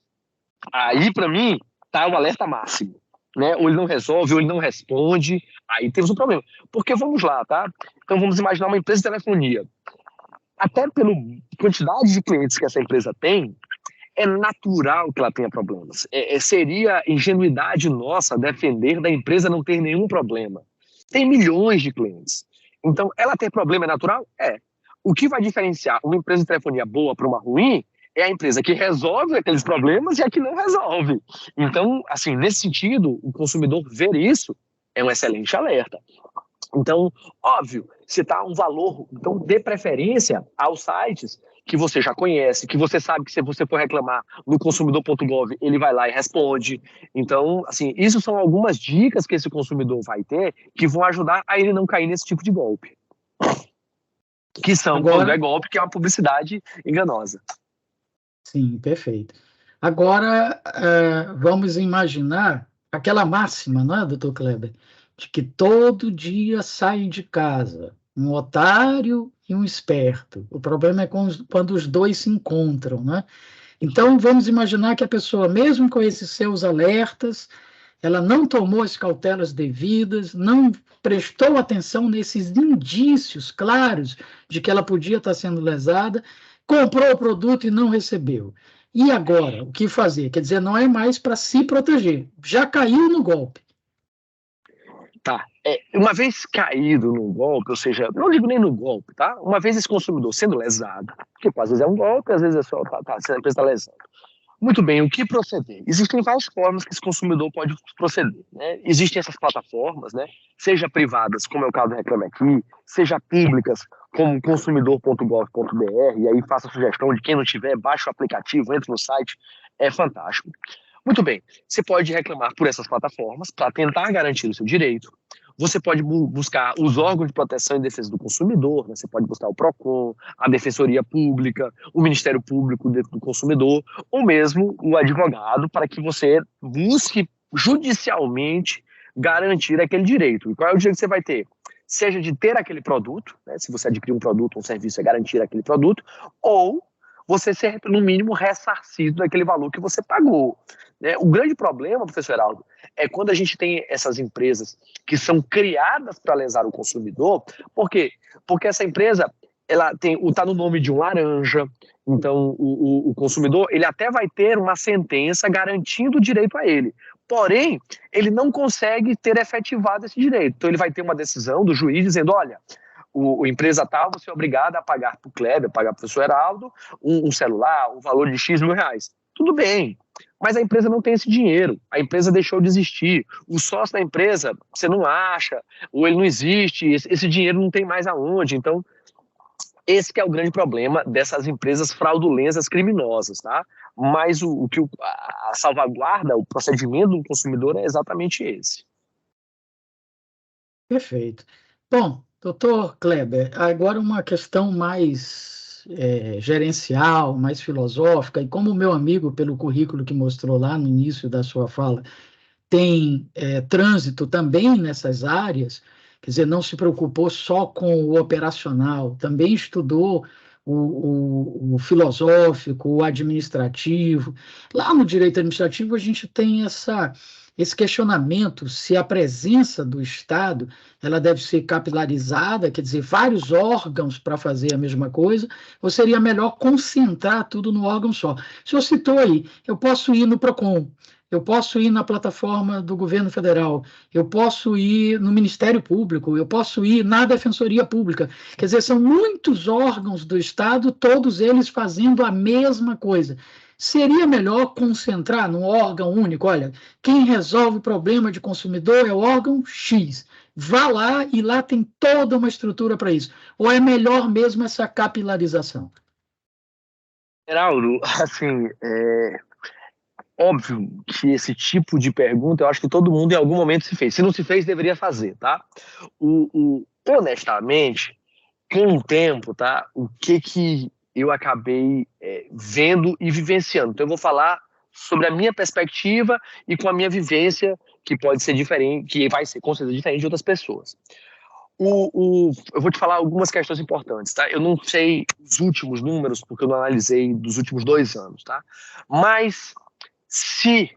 Aí, para mim, tá o alerta máximo. Né? Ou ele não resolve, ou ele não responde, aí temos um problema. Porque vamos lá, tá? Então vamos imaginar uma empresa de telefonia. Até pela quantidade de clientes que essa empresa tem, é natural que ela tenha problemas. Seria ingenuidade nossa defender da empresa não ter nenhum problema. Tem milhões de clientes. Então, ela ter problema é natural? É. O que vai diferenciar uma empresa de telefonia boa para uma ruim é a empresa que resolve aqueles problemas e a que não resolve. Então, assim, nesse sentido, o consumidor ver isso é um excelente alerta. Então, óbvio, se está um valor, então dê preferência aos sites que você já conhece, que você sabe que se você for reclamar no consumidor.gov, ele vai lá e responde. Então, assim, isso são algumas dicas que esse consumidor vai ter que vão ajudar a ele não cair nesse tipo de golpe. Que são, quando é golpe, que é uma publicidade enganosa. Sim, perfeito. Agora, vamos imaginar aquela máxima, não é, doutor Kleber? De que todo dia saem de casa um otário e um esperto. O problema é quando os dois se encontram, né? Então, vamos imaginar que a pessoa, mesmo com esses seus alertas, ela não tomou as cautelas devidas, não prestou atenção nesses indícios claros de que ela podia estar sendo lesada, comprou o produto e não recebeu. E agora, o que fazer? Quer dizer, não é mais para se proteger, já caiu no golpe. Tá. Uma vez caído no golpe, ou seja, não digo nem no golpe, tá? Uma vez esse consumidor sendo lesado, porque às vezes é um golpe, às vezes é só a empresa está lesando. Muito bem, o que proceder? Existem várias formas que esse consumidor pode proceder, né? Existem essas plataformas, né? Seja privadas, como é o caso do Reclame Aqui, seja públicas, como consumidor.gov.br, e aí faça a sugestão de quem não tiver, baixe o aplicativo, entre no site, é fantástico. Muito bem, você pode reclamar por essas plataformas para tentar garantir o seu direito. Você pode buscar os órgãos de proteção e defesa do consumidor, né? Você pode buscar o PROCON, a Defensoria Pública, o Ministério Público do Consumidor, ou mesmo o advogado, para que você busque judicialmente garantir aquele direito. E qual é o direito que você vai ter? Seja de ter aquele produto, né? Se você adquirir um produto ou um serviço, é garantir aquele produto, ou você ser, no mínimo, ressarcido daquele valor que você pagou. O grande problema, professor Heraldo, é quando a gente tem essas empresas que são criadas para lesar o consumidor. Por quê? Porque essa empresa está no nome de um laranja, então o consumidor ele até vai ter uma sentença garantindo o direito a ele. Porém, ele não consegue ter efetivado esse direito. Então ele vai ter uma decisão do juiz dizendo, olha, a empresa tal, você é obrigado a pagar para o Kleber, pagar para o professor Heraldo, um celular, um valor de X mil reais. Tudo bem, mas a empresa não tem esse dinheiro, a empresa deixou de existir, o sócio da empresa você não acha, ou ele não existe, esse dinheiro não tem mais aonde. Então, esse que é o grande problema dessas empresas fraudulentas criminosas, tá? Mas a salvaguarda, o procedimento do consumidor é exatamente esse. Perfeito. Bom, doutor Kleber, agora uma questão mais gerencial, mais filosófica, e como o meu amigo, pelo currículo que mostrou lá no início da sua fala, tem trânsito também nessas áreas, quer dizer, não se preocupou só com o operacional, também estudou o filosófico, o administrativo. Lá no direito administrativo a gente tem esse questionamento se a presença do Estado ela deve ser capilarizada, quer dizer, vários órgãos para fazer a mesma coisa, ou seria melhor concentrar tudo no órgão só. O senhor citou aí, eu posso ir no PROCON, eu posso ir na plataforma do governo federal, eu posso ir no Ministério Público, eu posso ir na Defensoria Pública. Quer dizer, são muitos órgãos do Estado, todos eles fazendo a mesma coisa. Seria melhor concentrar num órgão único? Olha, quem resolve o problema de consumidor é o órgão X. Vá lá e lá tem toda uma estrutura para isso. Ou é melhor mesmo essa capilarização? Geraldo, assim, óbvio que esse tipo de pergunta eu acho que todo mundo em algum momento se fez. Se não se fez, deveria fazer, tá? Honestamente, com o tempo, tá? O que eu acabei vendo e vivenciando. Então eu vou falar sobre a minha perspectiva e com a minha vivência, que pode ser diferente, que vai ser com certeza diferente de outras pessoas. Eu vou te falar algumas questões importantes, tá? Eu não sei os últimos números, porque eu não analisei dos últimos 2 anos, tá? Mas se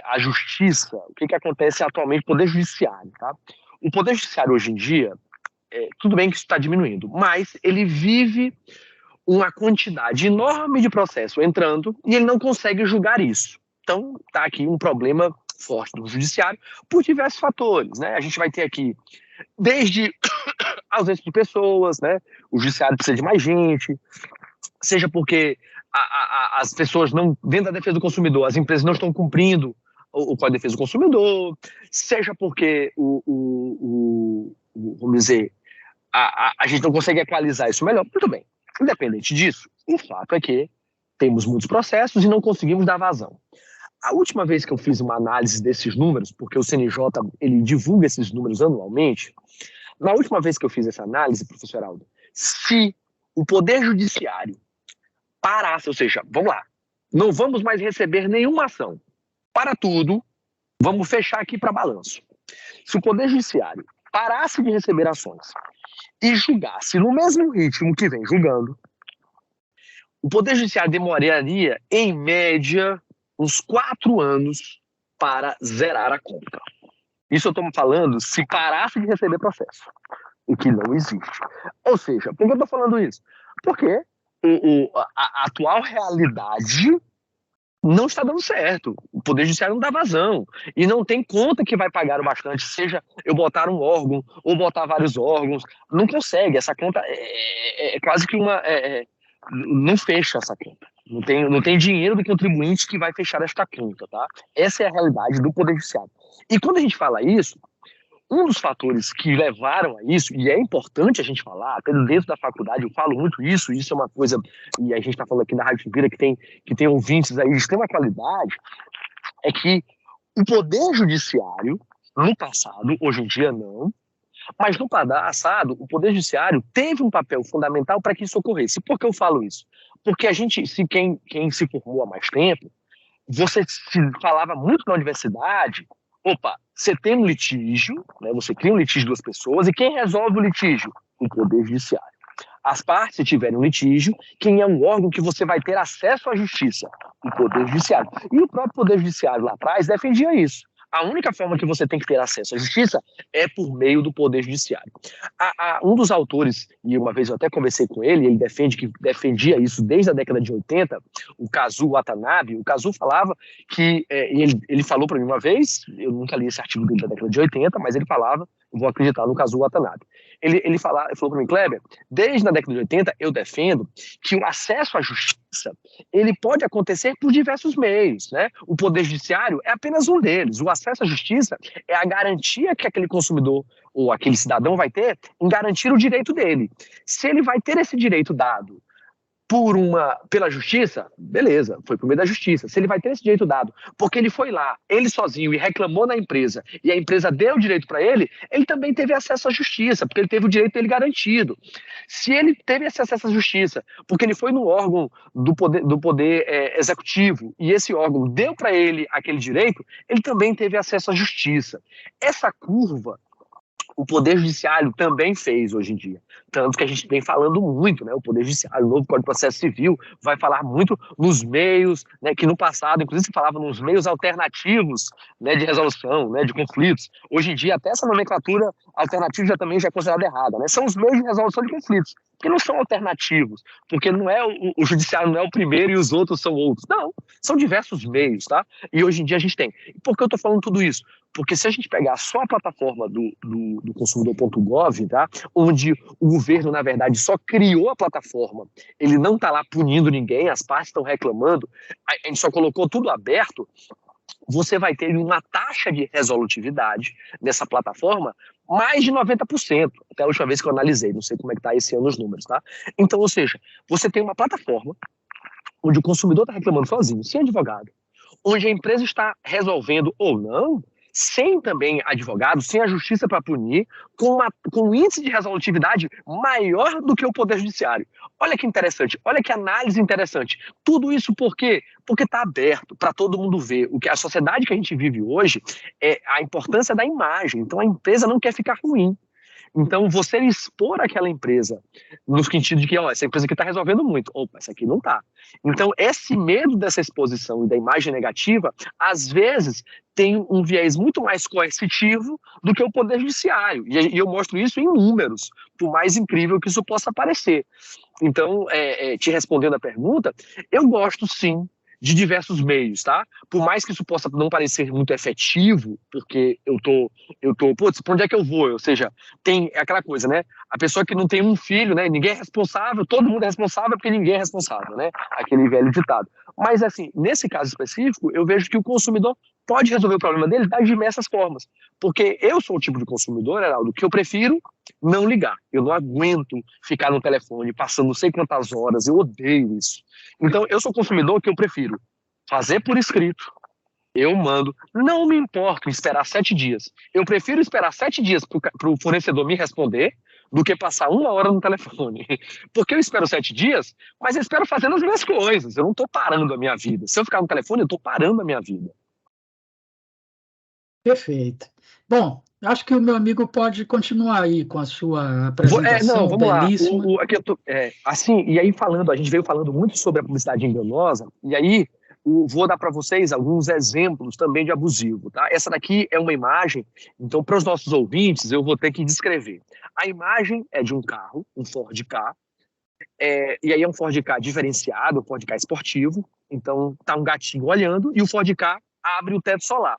a justiça, o que acontece atualmente no Poder Judiciário, tá? O Poder Judiciário hoje em dia, tudo bem que isso está diminuindo, mas ele vive uma quantidade enorme de processo entrando e ele não consegue julgar isso. Então, está aqui um problema forte do judiciário por diversos fatores, né? A gente vai ter aqui desde ausência de pessoas, né? O judiciário precisa de mais gente, seja porque as pessoas não, dentro da defesa do consumidor, as empresas não estão cumprindo o Código de Defesa do Consumidor, seja porque vamos dizer, a gente não consegue equalizar isso melhor. Muito bem. Independente disso, o fato é que temos muitos processos e não conseguimos dar vazão. A última vez que eu fiz uma análise desses números, porque o CNJ ele divulga esses números anualmente, na última vez que eu fiz essa análise, professor Aldo, se o Poder Judiciário parasse, ou seja, vamos lá, não vamos mais receber nenhuma ação, para tudo, vamos fechar aqui para balanço. Se o Poder Judiciário parasse de receber ações e julgasse no mesmo ritmo que vem julgando, o Poder Judiciário demoraria, em média, uns 4 anos para zerar a conta. Isso eu estou falando se parasse de receber processo, o que não existe. Ou seja, por que eu estou falando isso? Porque a atual realidade não está dando certo. O Poder Judiciário não dá vazão. E não tem conta que vai pagar o bastante, seja eu botar um órgão ou botar vários órgãos. Não consegue. Essa conta é quase que uma... não fecha essa conta. Não tem dinheiro do contribuinte que vai fechar esta conta, tá? Essa é a realidade do Poder Judiciário. E quando a gente fala isso, um dos fatores que levaram a isso, e é importante a gente falar, até dentro da faculdade eu falo muito isso é uma coisa, e a gente está falando aqui na Rádio Timbira que tem ouvintes aí de extrema qualidade, é que o Poder Judiciário, no passado, hoje em dia não, mas no passado, o Poder Judiciário teve um papel fundamental para que isso ocorresse. Por que eu falo isso? Porque a gente, quem se formou há mais tempo, você se falava muito na universidade, opa, você tem um litígio, né, você cria um litígio de 2 pessoas, e quem resolve o litígio? O Poder Judiciário. As partes, se tiverem um litígio, quem é um órgão que você vai ter acesso à justiça? O Poder Judiciário. E o próprio Poder Judiciário lá atrás defendia isso. A única forma que você tem que ter acesso à justiça é por meio do Poder Judiciário. Um dos autores, e uma vez eu até conversei com ele, ele defendia isso desde a década de 80, o Kazuo Watanabe. O Kazuo falava que, ele falou para mim uma vez, eu nunca li esse artigo dele da década de 80, mas ele falava, eu vou acreditar no Kazuo Watanabe. Ele falou para mim, Kleber, desde a década de 80 eu defendo que o acesso à justiça ele pode acontecer por diversos meios, né? O Poder Judiciário é apenas um deles. O acesso à justiça é a garantia que aquele consumidor ou aquele cidadão vai ter em garantir o direito dele. Se ele vai ter esse direito dado pela justiça, beleza, foi por meio da justiça. Se ele vai ter esse direito dado porque ele foi lá, ele sozinho, e reclamou na empresa, e a empresa deu o direito para ele, ele também teve acesso à justiça, porque ele teve o direito dele garantido. Se ele teve esse acesso à justiça porque ele foi no órgão do poder executivo, e esse órgão deu para ele aquele direito, ele também teve acesso à justiça. Essa curva o Poder Judiciário também fez hoje em dia. Tanto que a gente vem falando muito, né? O Poder Judiciário, o novo Código de Processo Civil, vai falar muito nos meios, né, que no passado, inclusive, se falava nos meios alternativos, né, de resolução, né, de conflitos. Hoje em dia, até essa nomenclatura alternativa já é considerada errada, né? São os meios de resolução de conflitos, que não são alternativos, porque não é o judiciário não é o primeiro e os outros são outros. Não, são diversos meios, tá? E hoje em dia a gente tem. E por que eu estou falando tudo isso? Porque se a gente pegar só a plataforma do consumidor.gov, tá? Onde o governo, na verdade, só criou a plataforma, ele não está lá punindo ninguém, as partes estão reclamando, a gente só colocou tudo aberto, você vai ter uma taxa de resolutividade dessa plataforma mais de 90%, até a última vez que eu analisei, não sei como é que está esse ano os números, tá? Então, ou seja, você tem uma plataforma onde o consumidor está reclamando sozinho, sem advogado, onde a empresa está resolvendo ou não, sem também advogado, sem a justiça para punir, com um índice de resolutividade maior do que o Poder Judiciário. Olha que interessante, olha que análise interessante. Tudo isso por quê? Porque está aberto para todo mundo ver. O que a sociedade que a gente vive hoje é a importância da imagem. Então a empresa não quer ficar ruim. Então, você expor aquela empresa no sentido de que, ó, essa empresa aqui está resolvendo muito. Opa, essa aqui não está. Então, esse medo dessa exposição e da imagem negativa, às vezes, tem um viés muito mais coercitivo do que o Poder Judiciário. E eu mostro isso em números, por mais incrível que isso possa parecer. Então, te respondendo a pergunta, eu gosto, sim, de diversos meios, tá? Por mais que isso possa não parecer muito efetivo, porque eu tô, putz, pra onde é que eu vou? Ou seja, tem aquela coisa, né? A pessoa que não tem um filho, né? Ninguém é responsável, todo mundo é responsável porque ninguém é responsável, né? Aquele velho ditado. Mas, assim, nesse caso específico, eu vejo que o consumidor pode resolver o problema dele das diversas formas. Porque eu sou o tipo de consumidor, Heraldo, que eu prefiro não ligar. Eu não aguento ficar no telefone passando não sei quantas horas, eu odeio isso. Então, eu sou consumidor que eu prefiro fazer por escrito, eu mando, não me importo em esperar 7 dias. Eu prefiro esperar 7 dias para o fornecedor me responder do que passar 1 hora no telefone. Porque eu espero 7 dias, mas eu espero fazendo as minhas coisas. Eu não estou parando a minha vida. Se eu ficar no telefone, eu estou parando a minha vida. Perfeito. Bom, acho que o meu amigo pode continuar aí com a sua apresentação vamos lá. belíssima. Aqui assim, e aí a gente veio falando muito sobre a publicidade enganosa, e aí vou dar para vocês alguns exemplos também de abusivo, tá? Essa daqui é uma imagem, então para os nossos ouvintes eu vou ter que descrever. A imagem é de um carro, um Ford Ka, e aí é um Ford Ka diferenciado, um Ford Ka esportivo, então tá um gatinho olhando e o Ford Ka abre o teto solar.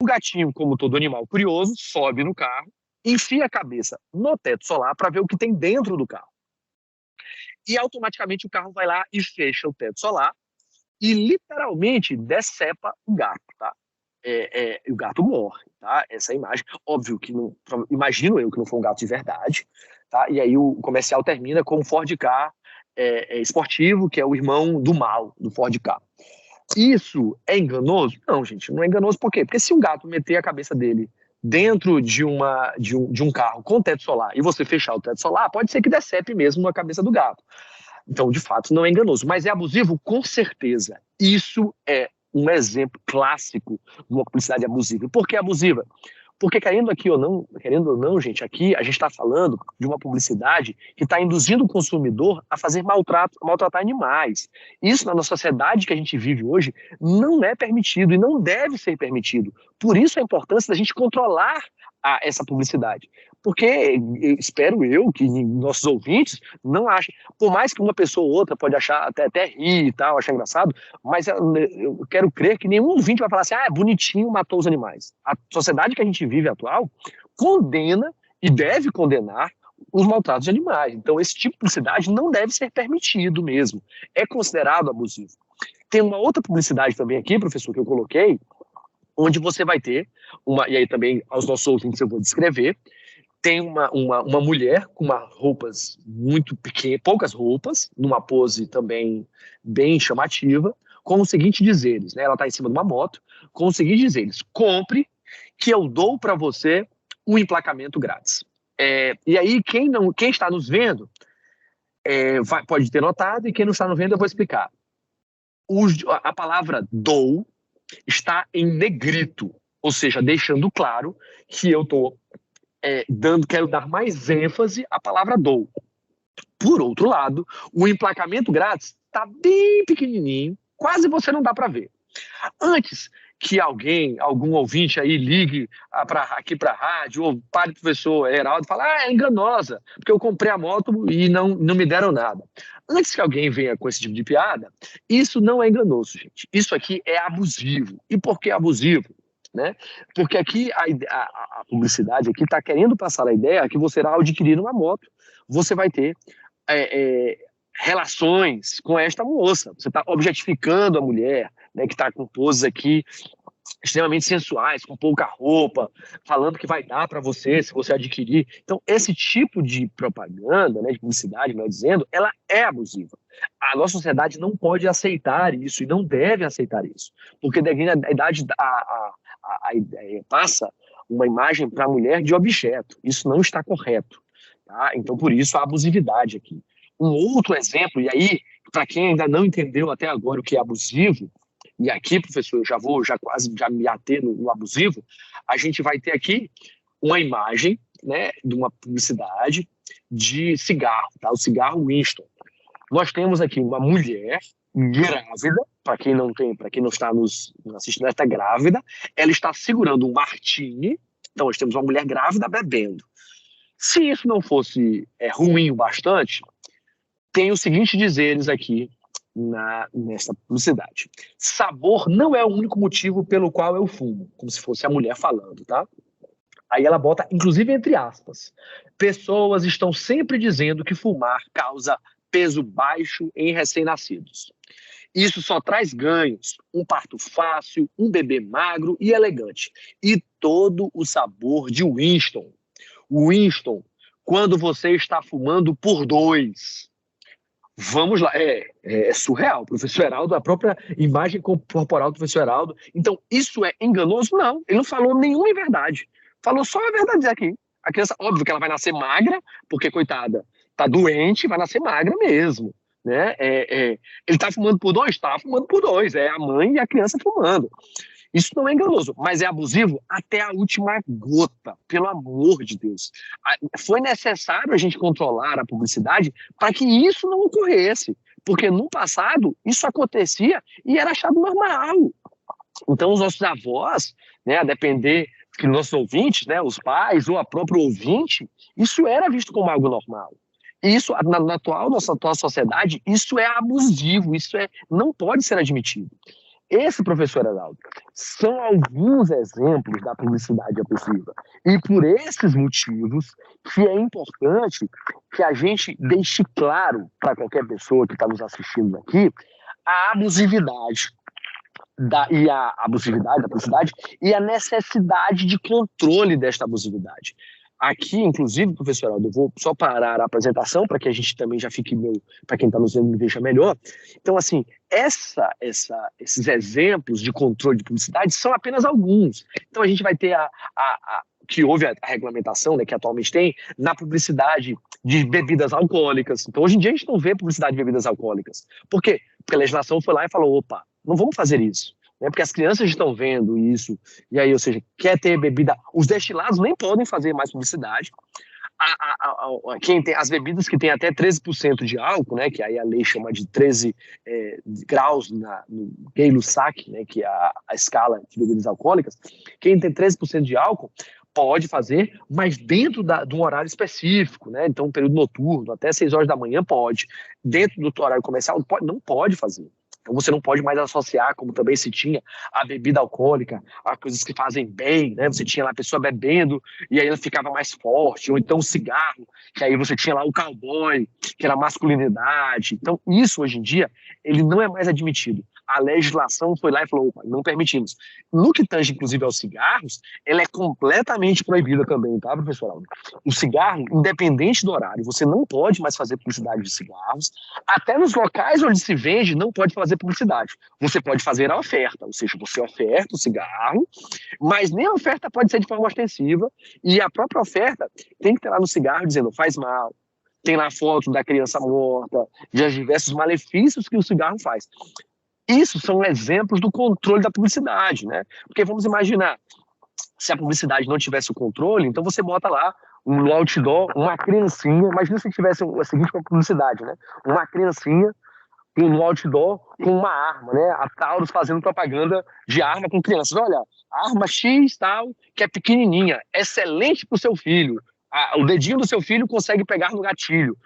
O gatinho, como todo animal curioso, sobe no carro, enfia a cabeça no teto solar para ver o que tem dentro do carro. E automaticamente o carro vai lá e fecha o teto solar e literalmente decepa o gato, tá? O gato morre, tá? Essa imagem, óbvio que não, imagino eu que não foi um gato de verdade, tá? E aí o comercial termina com o Ford Ka esportivo, que é o irmão do mal, do Ford Ka. Isso é enganoso? Não, gente, não é enganoso por quê? Porque se um gato meter a cabeça dele dentro de um carro com teto solar e você fechar o teto solar, pode ser que decepe mesmo a cabeça do gato. Então, de fato, não é enganoso. Mas é abusivo? Com certeza. Isso é um exemplo clássico de uma publicidade abusiva. Por que abusiva? Porque querendo ou não, gente, aqui a gente está falando de uma publicidade que está induzindo o consumidor a fazer maltratar animais. Isso na nossa sociedade que a gente vive hoje não é permitido e não deve ser permitido. Por isso a importância da gente controlar essa publicidade. Porque espero eu que nossos ouvintes não achem, por mais que uma pessoa ou outra pode achar, até rir e tal, achar engraçado, mas eu quero crer que nenhum ouvinte vai falar assim, bonitinho, matou os animais. A sociedade que a gente vive atual condena e deve condenar os maltratos de animais. Então esse tipo de publicidade não deve ser permitido mesmo. É considerado abusivo. Tem uma outra publicidade também aqui, professor, que eu coloquei, onde você vai ter, e aí também aos nossos ouvintes eu vou descrever, tem uma mulher com roupas muito pequenas, poucas roupas, numa pose também bem chamativa, com os seguintes dizeres, né? Ela está em cima de uma moto, com os seguintes dizeres: compre que eu dou para você um emplacamento grátis. E aí quem está nos vendo pode ter notado, e quem não está nos vendo eu vou explicar. A palavra dou está em negrito, ou seja, deixando claro que eu estou quero dar mais ênfase à palavra dou. Por outro lado, o emplacamento grátis está bem pequenininho, quase você não dá para ver. Antes que algum ouvinte aí ligue aqui para a rádio, ou pare o professor Heraldo e fale, é enganosa, porque eu comprei a moto e não me deram nada. Antes que alguém venha com esse tipo de piada, isso não é enganoso, gente. Isso aqui é abusivo. E por que abusivo? Né? Porque aqui a publicidade aqui está querendo passar a ideia que você, ao adquirir uma moto, você vai ter relações com esta moça. Você está objetificando a mulher, né, que está com poses aqui extremamente sensuais, com pouca roupa, falando que vai dar para você se você adquirir. Então, esse tipo de propaganda, né, de publicidade, melhor dizendo, ela é abusiva. A nossa sociedade não pode aceitar isso e não deve aceitar isso, porque a idade a ideia passa uma imagem para a mulher de objeto. Isso não está correto. Tá? Então, por isso, a abusividade aqui. Um outro exemplo, e aí, para quem ainda não entendeu até agora o que é abusivo, e aqui, professor, eu já quase me ater no abusivo, a gente vai ter aqui uma imagem, né, de uma publicidade de cigarro, tá? O cigarro Winston. Nós temos aqui uma mulher grávida, para quem não está nos assistindo, ela está grávida, ela está segurando um martini, então nós temos uma mulher grávida bebendo. Se isso não fosse ruim o bastante, tem os seguintes dizeres aqui nessa publicidade. Sabor não é o único motivo pelo qual eu fumo, como se fosse a mulher falando, tá? Aí ela bota, inclusive entre aspas, pessoas estão sempre dizendo que fumar causa peso baixo em recém-nascidos. Isso só traz ganhos, um parto fácil, um bebê magro e elegante. E todo o sabor de Winston. Winston, quando você está fumando por 2. Vamos lá, é surreal, professor Heraldo, a própria imagem corporal do professor Heraldo. Então, isso é enganoso? Não, ele não falou nenhuma verdade. Falou só a verdade aqui. A criança, óbvio que ela vai nascer magra, porque, coitada, tá doente, vai nascer magra mesmo. Né? Ele está fumando por 2? Está fumando por 2. É a mãe e a criança fumando. Isso não é enganoso, mas é abusivo até a última gota, pelo amor de Deus. Foi necessário a gente controlar a publicidade para que isso não ocorresse, porque no passado isso acontecia e era achado normal. Então os nossos avós, né, a depender que nossos ouvintes, né, os pais ou a própria ouvinte, isso era visto como algo normal. E isso, nossa atual sociedade, isso é abusivo, não pode ser admitido. Esse, professor Heraldo, são alguns exemplos da publicidade abusiva. E por esses motivos que é importante que a gente deixe claro para qualquer pessoa que está nos assistindo aqui a abusividade da publicidade e a necessidade de controle desta abusividade. Aqui, inclusive, professor Heraldo, eu vou só parar a apresentação para que a gente também já fique, para quem está nos vendo, me veja melhor. Então, assim, esses exemplos de controle de publicidade são apenas alguns. Então, a gente vai ter que houve a regulamentação, né, que atualmente tem, na publicidade de bebidas alcoólicas. Então, hoje em dia, a gente não vê publicidade de bebidas alcoólicas. Por quê? Porque a legislação foi lá e falou, opa, não vamos fazer isso. Porque as crianças estão vendo isso, e aí, ou seja, quer ter bebida, os destilados nem podem fazer mais publicidade. Quem tem as bebidas que tem até 13% de álcool, né, que aí a lei chama de 13 graus no Gay-Lussac, né, que é a escala de bebidas alcoólicas, quem tem 13% de álcool pode fazer, mas dentro de um horário específico, né, então um período noturno, até 6 horas da manhã pode, dentro do horário comercial não pode fazer. Então você não pode mais associar, como também se tinha, a bebida alcoólica a coisas que fazem bem, né? Você tinha lá a pessoa bebendo e aí ela ficava mais forte, ou então o cigarro, que aí você tinha lá o cowboy, que era a masculinidade. Então isso hoje em dia, ele não é mais admitido. A legislação foi lá e falou, opa, não permitimos. No que tange, inclusive, aos cigarros, ela é completamente proibida também, tá, professor Aldo? O cigarro, independente do horário, você não pode mais fazer publicidade de cigarros. Até nos locais onde se vende, não pode fazer publicidade. Você pode fazer a oferta, ou seja, você oferta o cigarro, mas nem a oferta pode ser de forma ostensiva, e a própria oferta tem que ter lá no cigarro dizendo, faz mal, tem lá foto da criança morta, de diversos malefícios que o cigarro faz. Isso são exemplos do controle da publicidade, né? Porque vamos imaginar, se a publicidade não tivesse o controle, então você bota lá um outdoor, uma criancinha, imagina se tivesse a seguinte publicidade, né? Uma criancinha no outdoor com uma arma, né? A Taurus fazendo propaganda de arma com crianças. Olha, arma X tal, que é pequenininha, excelente para o seu filho. O dedinho do seu filho consegue pegar no gatilho.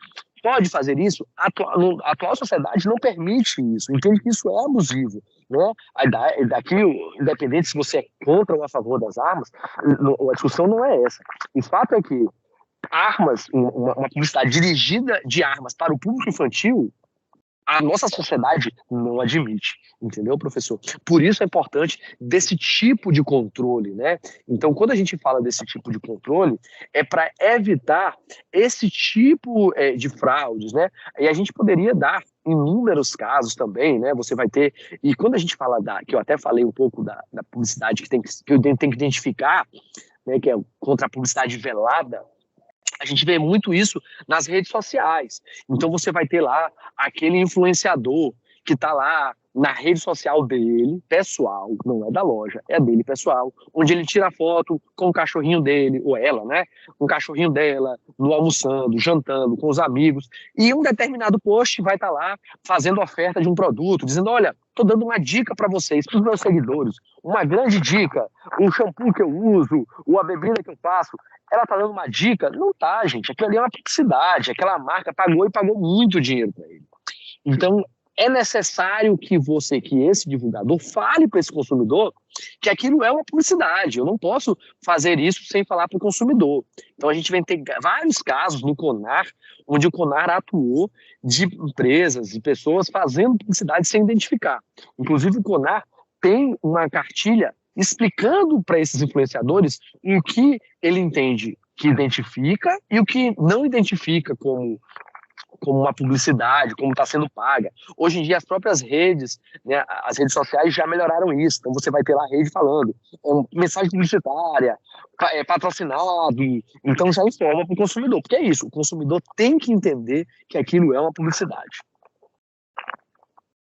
Pode fazer isso? A atual sociedade não permite isso, entende que isso é abusivo. Né? Daqui, independente se você é contra ou a favor das armas, a discussão não é essa. O fato é que armas, uma publicidade dirigida de armas para o público infantil, a nossa sociedade não admite, entendeu, professor? Por isso é importante desse tipo de controle, né? Então, quando a gente fala desse tipo de controle, é para evitar esse tipo de fraudes, né? E a gente poderia dar inúmeros casos também, né? Você vai ter, e quando a gente fala que eu até falei um pouco da publicidade que eu tenho que identificar, né? Que é contra a publicidade velada. A gente vê muito isso nas redes sociais. Então você vai ter lá aquele influenciador que está lá na rede social dele, pessoal, não é da loja, é dele, pessoal, onde ele tira foto com o cachorrinho dele, ou ela, né? Com o cachorrinho dela, no almoçando, jantando, com os amigos. E um determinado post vai estar lá fazendo oferta de um produto, dizendo, olha, estou dando uma dica para vocês, para os meus seguidores, uma grande dica, o shampoo que eu uso, ou a bebida que eu faço, ela tá dando uma dica? Não tá, gente. Aquilo ali é uma publicidade. Aquela marca pagou e pagou muito dinheiro para ele. Então, é necessário que esse divulgador fale para esse consumidor que aquilo é uma publicidade. Eu não posso fazer isso sem falar para o consumidor. Então, a gente vai ter vários casos no CONAR, onde o CONAR atuou de empresas e pessoas fazendo publicidade sem identificar. Inclusive, o CONAR tem uma cartilha explicando para esses influenciadores o que ele entende que identifica e o que não identifica como uma publicidade, como está sendo paga. Hoje em dia, as próprias redes, né, as redes sociais já melhoraram isso. Então, você vai ter lá a rede falando mensagem publicitária, patrocinado. Então, já informa para o consumidor. Porque é isso, o consumidor tem que entender que aquilo é uma publicidade.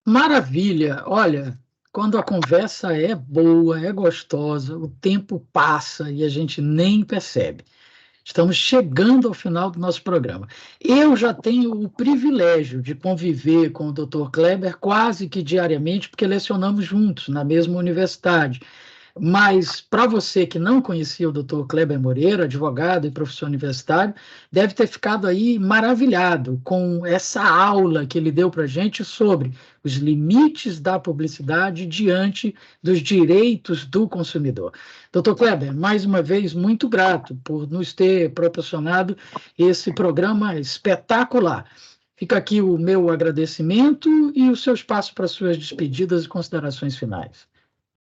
Maravilha! Olha, quando a conversa é boa, é gostosa, o tempo passa e a gente nem percebe. Estamos chegando ao final do nosso programa. Eu já tenho o privilégio de conviver com o Dr. Kleber quase que diariamente, porque lecionamos juntos na mesma universidade. Mas, para você que não conhecia o Dr. Kleber Moreira, advogado e professor universitário, deve ter ficado aí maravilhado com essa aula que ele deu para a gente sobre os limites da publicidade diante dos direitos do consumidor. Dr. Kleber, mais uma vez, muito grato por nos ter proporcionado esse programa espetacular. Fica aqui o meu agradecimento e o seu espaço para suas despedidas e considerações finais.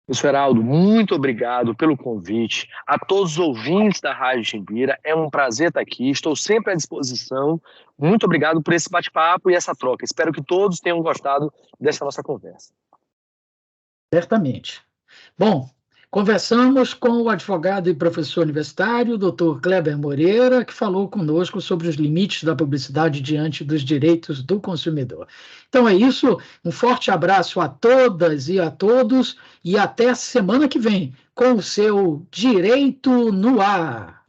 Professor Heraldo, muito obrigado pelo convite. A todos os ouvintes da Rádio Timbira, é um prazer estar aqui, estou sempre à disposição. Muito obrigado por esse bate-papo e essa troca. Espero que todos tenham gostado dessa nossa conversa. Certamente. Bom, conversamos com o advogado e professor universitário, Dr. Kleber Moreira, que falou conosco sobre os limites da publicidade diante dos direitos do consumidor. Então é isso, um forte abraço a todas e a todos e até a semana que vem com o seu Direito no Ar.